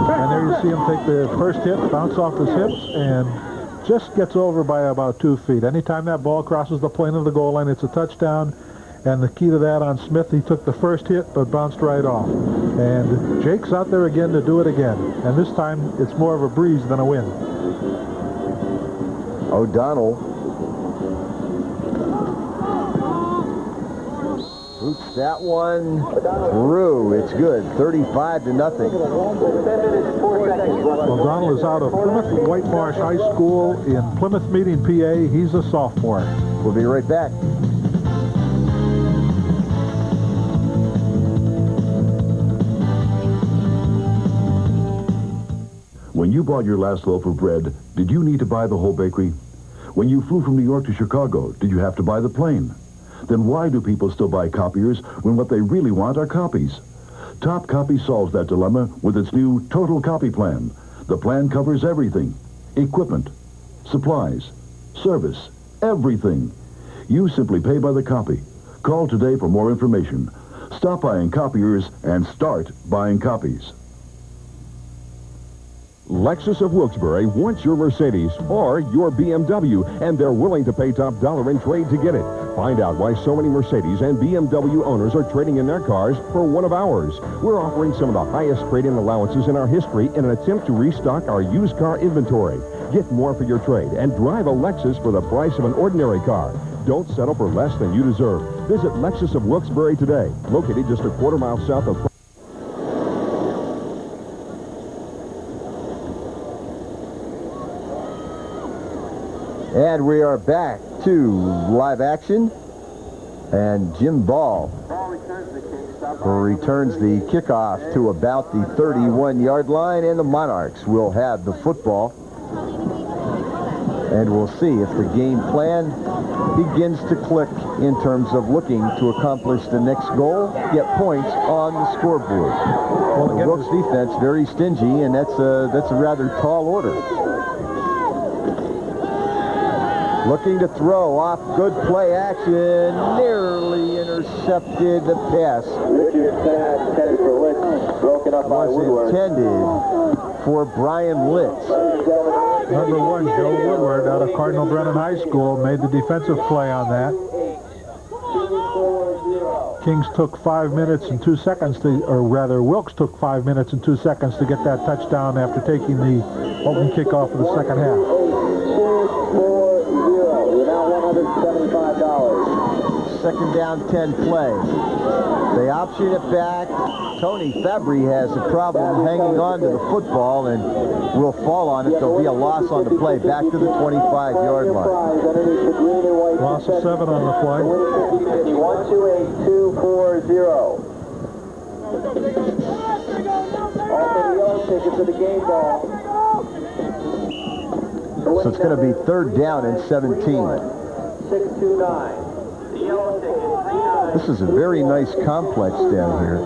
[SPEAKER 3] And there you see him take the first hit, bounce off his hips, and just gets over by about 2 feet. Anytime that ball crosses the plane of the goal line, it's a touchdown. And the key to that on Smith, he took the first hit, but bounced right off. And Jake's out there again to do it again. And this time, it's more of a breeze than a wind.
[SPEAKER 1] O'Donnell boots that one through. It's good. 35-0.
[SPEAKER 3] O'Donnell is out of Plymouth White Marsh High School in Plymouth Meeting, PA. He's a sophomore.
[SPEAKER 1] We'll be right back.
[SPEAKER 7] When you bought your last loaf of bread, did you need to buy the whole bakery? When you flew from New York to Chicago, did you have to buy the plane? Then why do people still buy copiers when what they really want are copies? Top Copy solves that dilemma with its new Total Copy Plan. The plan covers everything: equipment, supplies, service, everything. You simply pay by the copy. Call today for more information. Stop buying copiers and start buying copies.
[SPEAKER 13] Lexus of Wilkes-Barre wants your Mercedes or your BMW, and they're willing to pay top dollar in trade to get it. Find out why so many Mercedes and BMW owners are trading in their cars for one of ours. We're offering some of the highest trade-in allowances in our history in an attempt to restock our used car inventory. Get more for your trade and drive a Lexus for the price of an ordinary car. Don't settle for less than you deserve. Visit Lexus of Wilkes-Barre today, located just a quarter-mile south of...
[SPEAKER 1] And we are back to live action. And Jim Ball returns the kickoff to about the 31-yard line, and the Monarchs will have the football. And we'll see if the game plan begins to click in terms of looking to accomplish the next goal, get points on the scoreboard. Well, the Wilkes defense very stingy, and that's a rather tall order. Looking to throw off, good play action, nearly intercepted the pass. Was intended for Brian Litz.
[SPEAKER 3] Number 1, Joe Woodward out of Cardinal Brennan High School made the defensive play on that. Kings took 5 minutes and 2 seconds to, or rather Wilkes took 5 minutes and 2 seconds to get that touchdown after taking the open kickoff of the second half.
[SPEAKER 1] Second down, 10 play. They option it back. Tony Fabry has a problem hanging on to the football and will fall on it. There'll be a loss on the play. Back to the 25-yard line.
[SPEAKER 3] Loss of 7 on the play.
[SPEAKER 4] 128-240. Also the yellow ticket to the game ball.
[SPEAKER 1] So it's going to be third down and 17.
[SPEAKER 4] 629.
[SPEAKER 1] This is a very nice complex down here.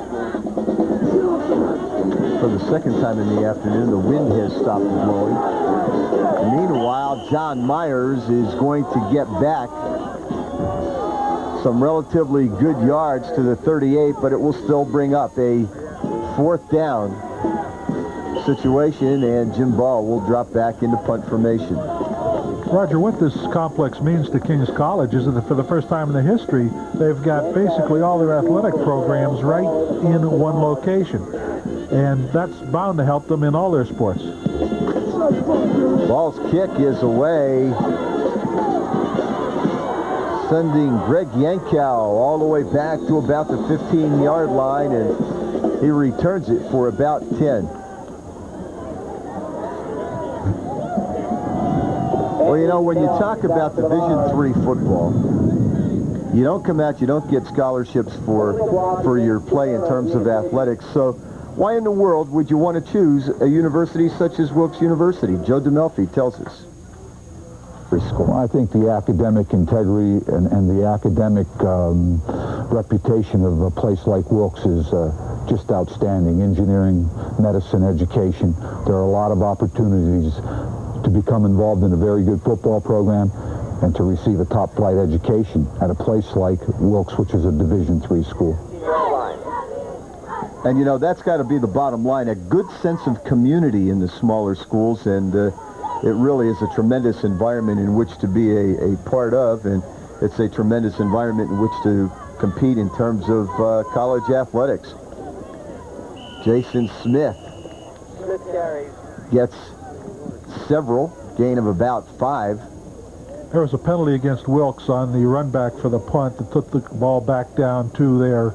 [SPEAKER 1] For the second time in the afternoon, the wind has stopped blowing. Meanwhile, John Myers is going to get back some relatively good yards to the 38, but it will still bring up a fourth down situation, and Jim Ball will drop back into punt formation.
[SPEAKER 3] Roger, what this complex means to King's College is that for the first time in the history, they've got basically all their athletic programs right in one location. And that's bound to help them in all their sports.
[SPEAKER 1] Ball's kick is away, sending Greg Yankow all the way back to about the 15-yard line, and he returns it for about 10. Well, you know, when you talk about Division III football, you don't come out, you don't get scholarships for your play in terms of athletics. So why in the world would you want to choose a university such as Wilkes University? Joe DeMelfi tells us.
[SPEAKER 8] I think the academic integrity and the academic reputation of a place like Wilkes is just outstanding. Engineering, medicine, education. There are a lot of opportunities to become involved in a very good football program and to receive a top-flight education at a place like Wilkes, which is a Division III school.
[SPEAKER 1] And, you know, that's got to be the bottom line, a good sense of community in the smaller schools, and it really is a tremendous environment in which to be a part of, and it's a tremendous environment in which to compete in terms of college athletics. Jason Smith gets several, gain of about 5.
[SPEAKER 3] There was a penalty against Wilkes on the run back for the punt that took the ball back down to their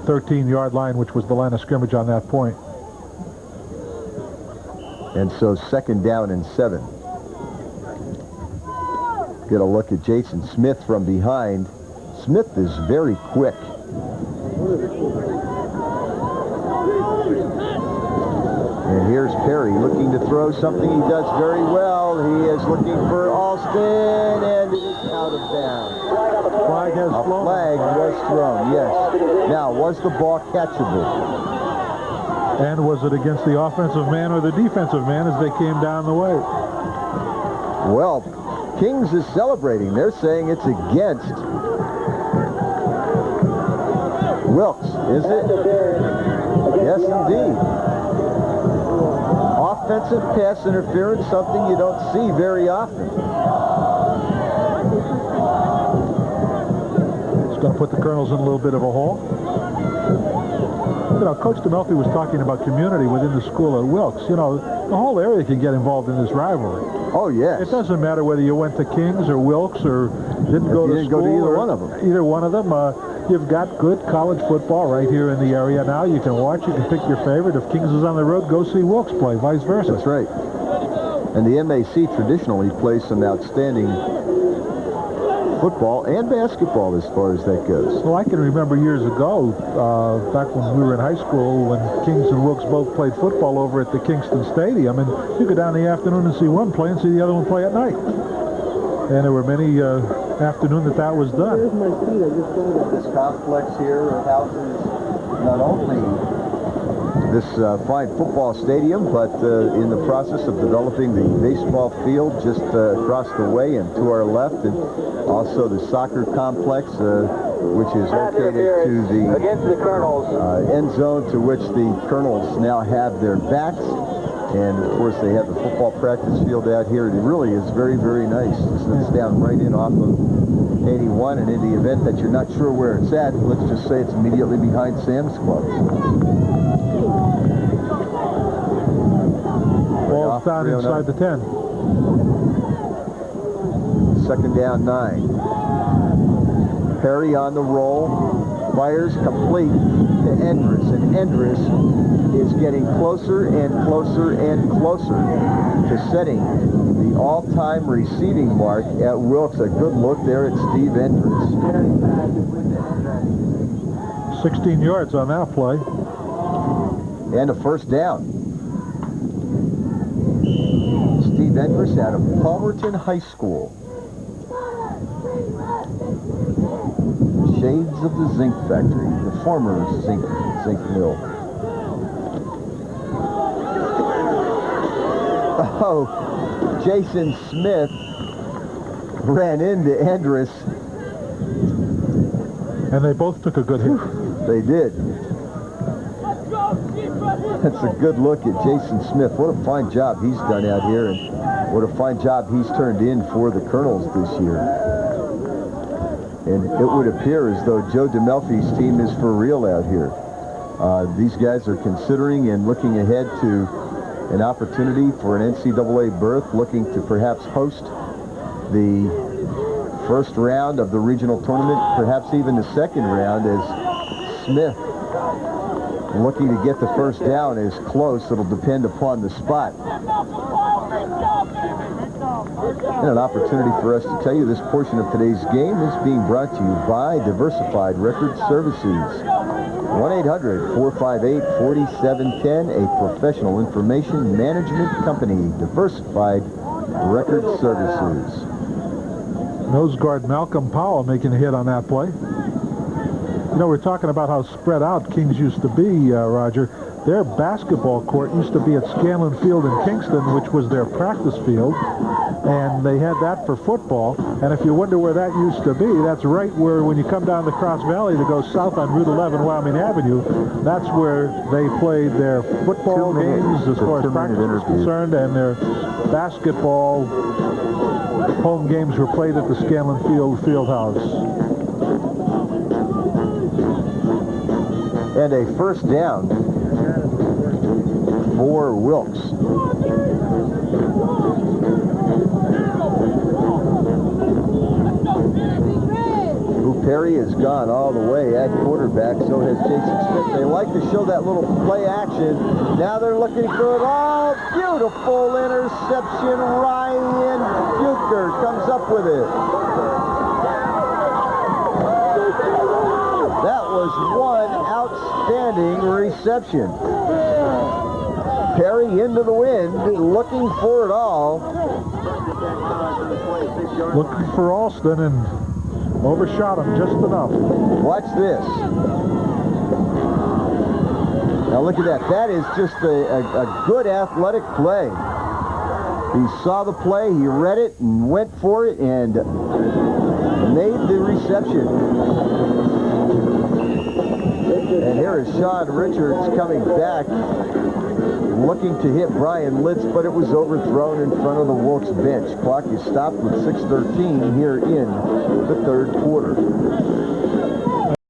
[SPEAKER 3] 13-yard line, which was the line of scrimmage on that point.
[SPEAKER 1] And so 2nd down and 7. Get a look at Jason Smith from behind. Smith is very quick. And here's Perry looking to throw something he does very well. He is looking for Alston, and it is out of bounds.
[SPEAKER 3] Flag has
[SPEAKER 1] A
[SPEAKER 3] flown.
[SPEAKER 1] flag was thrown, yes. Now, was the ball catchable?
[SPEAKER 3] And was it against the offensive man or the defensive man as they came down the way?
[SPEAKER 1] Well, Kings is celebrating. They're saying it's against Wilkes, is it? Yes, indeed. Offensive pass interference, something you don't see very often.
[SPEAKER 3] It's going to put the Colonels in a little bit of a hole. You know, Coach DeMelfi was talking about community within the school at Wilkes. You know, the whole area can get involved in this rivalry.
[SPEAKER 1] Oh, yes.
[SPEAKER 3] It doesn't matter whether you went to Kings or Wilkes or didn't go to school.
[SPEAKER 1] Either one of them.
[SPEAKER 3] Either one of them. You've got good college football right here in the area now. You can watch, you can pick your favorite. If Kings is on the road, go see Wilkes play, vice versa.
[SPEAKER 1] That's right. And the MAC traditionally plays some outstanding football and basketball as far as that goes.
[SPEAKER 3] Well, I can remember years ago, back when we were in high school, when Kings and Wilkes both played football over at the Kingston Stadium, and you go down in the afternoon and see one play and see the other one play at night. And there were many afternoon that was done.
[SPEAKER 1] This complex here houses not only this fine football stadium, but in the process of developing the baseball field just across the way and to our left, and also the soccer complex, which is located to the end zone to which the Colonels now have their backs. And, of course, they have the football practice field out here. It really is very, very nice. It's down right in off of 81, and in the event that you're not sure where it's at, let's just say it's immediately behind Sam's Club.
[SPEAKER 3] Ball's down inside the 10.
[SPEAKER 1] 2nd down, 9. Perry on the roll, fires complete to Endress, and Endress is getting closer and closer and closer to setting the all-time receiving mark at Wilkes. A good look there at Steve Endress.
[SPEAKER 3] 16 yards on that play.
[SPEAKER 1] And a 1st down. Steve Endress out of Palmerton High School. Shades of the Zinc Factory, the former zinc mill. Oh, Jason Smith ran into Endress.
[SPEAKER 3] And they both took a good hit.
[SPEAKER 1] They did. That's a good look at Jason Smith. What a fine job he's done out here. And What a fine job he's turned in for the Colonels this year. And it would appear as though Joe DeMelfi's team is for real out here. These guys are considering and looking ahead to an opportunity for an NCAA berth, looking to perhaps host the first round of the regional tournament, perhaps even the second round, as Smith, looking to get the first down, is close. It'll depend upon the spot. And an opportunity for us to tell you this portion of today's game is being brought to you by Diversified Record Services. 1-800-458-4710, a professional information management company, Diversified Record Services.
[SPEAKER 3] Nose guard Malcolm Powell making a hit on that play. You know, we're talking about how spread out Kings used to be, Roger. Their basketball court used to be at Scanlon Field in Kingston, which was their practice field, and they had that for football. And if you wonder where that used to be, that's right where, when you come down the Cross Valley to go south on Route 11, Wyoming Avenue, that's where they played their football games as far as practice is concerned, and their basketball home games were played at the Scanlon Field House.
[SPEAKER 1] And a first down for Wilkes. Perry has gone all the way at quarterback, so has Jason Smith. They like to show that little play action. Now they're looking for it all. Beautiful interception. Ryan Bucher comes up with it. That was one outstanding reception. Perry into the wind, looking for it all.
[SPEAKER 3] Looking for Alston and overshot him just enough.
[SPEAKER 1] Watch this. Now look at that. That is just a good athletic play. He saw the play, he read it, and went for it, and made the reception. And here is Sean Richards coming back, looking to hit Brian Litz, but it was overthrown in front of the Wilkes bench. Clock is stopped with 6:13 here in the third quarter.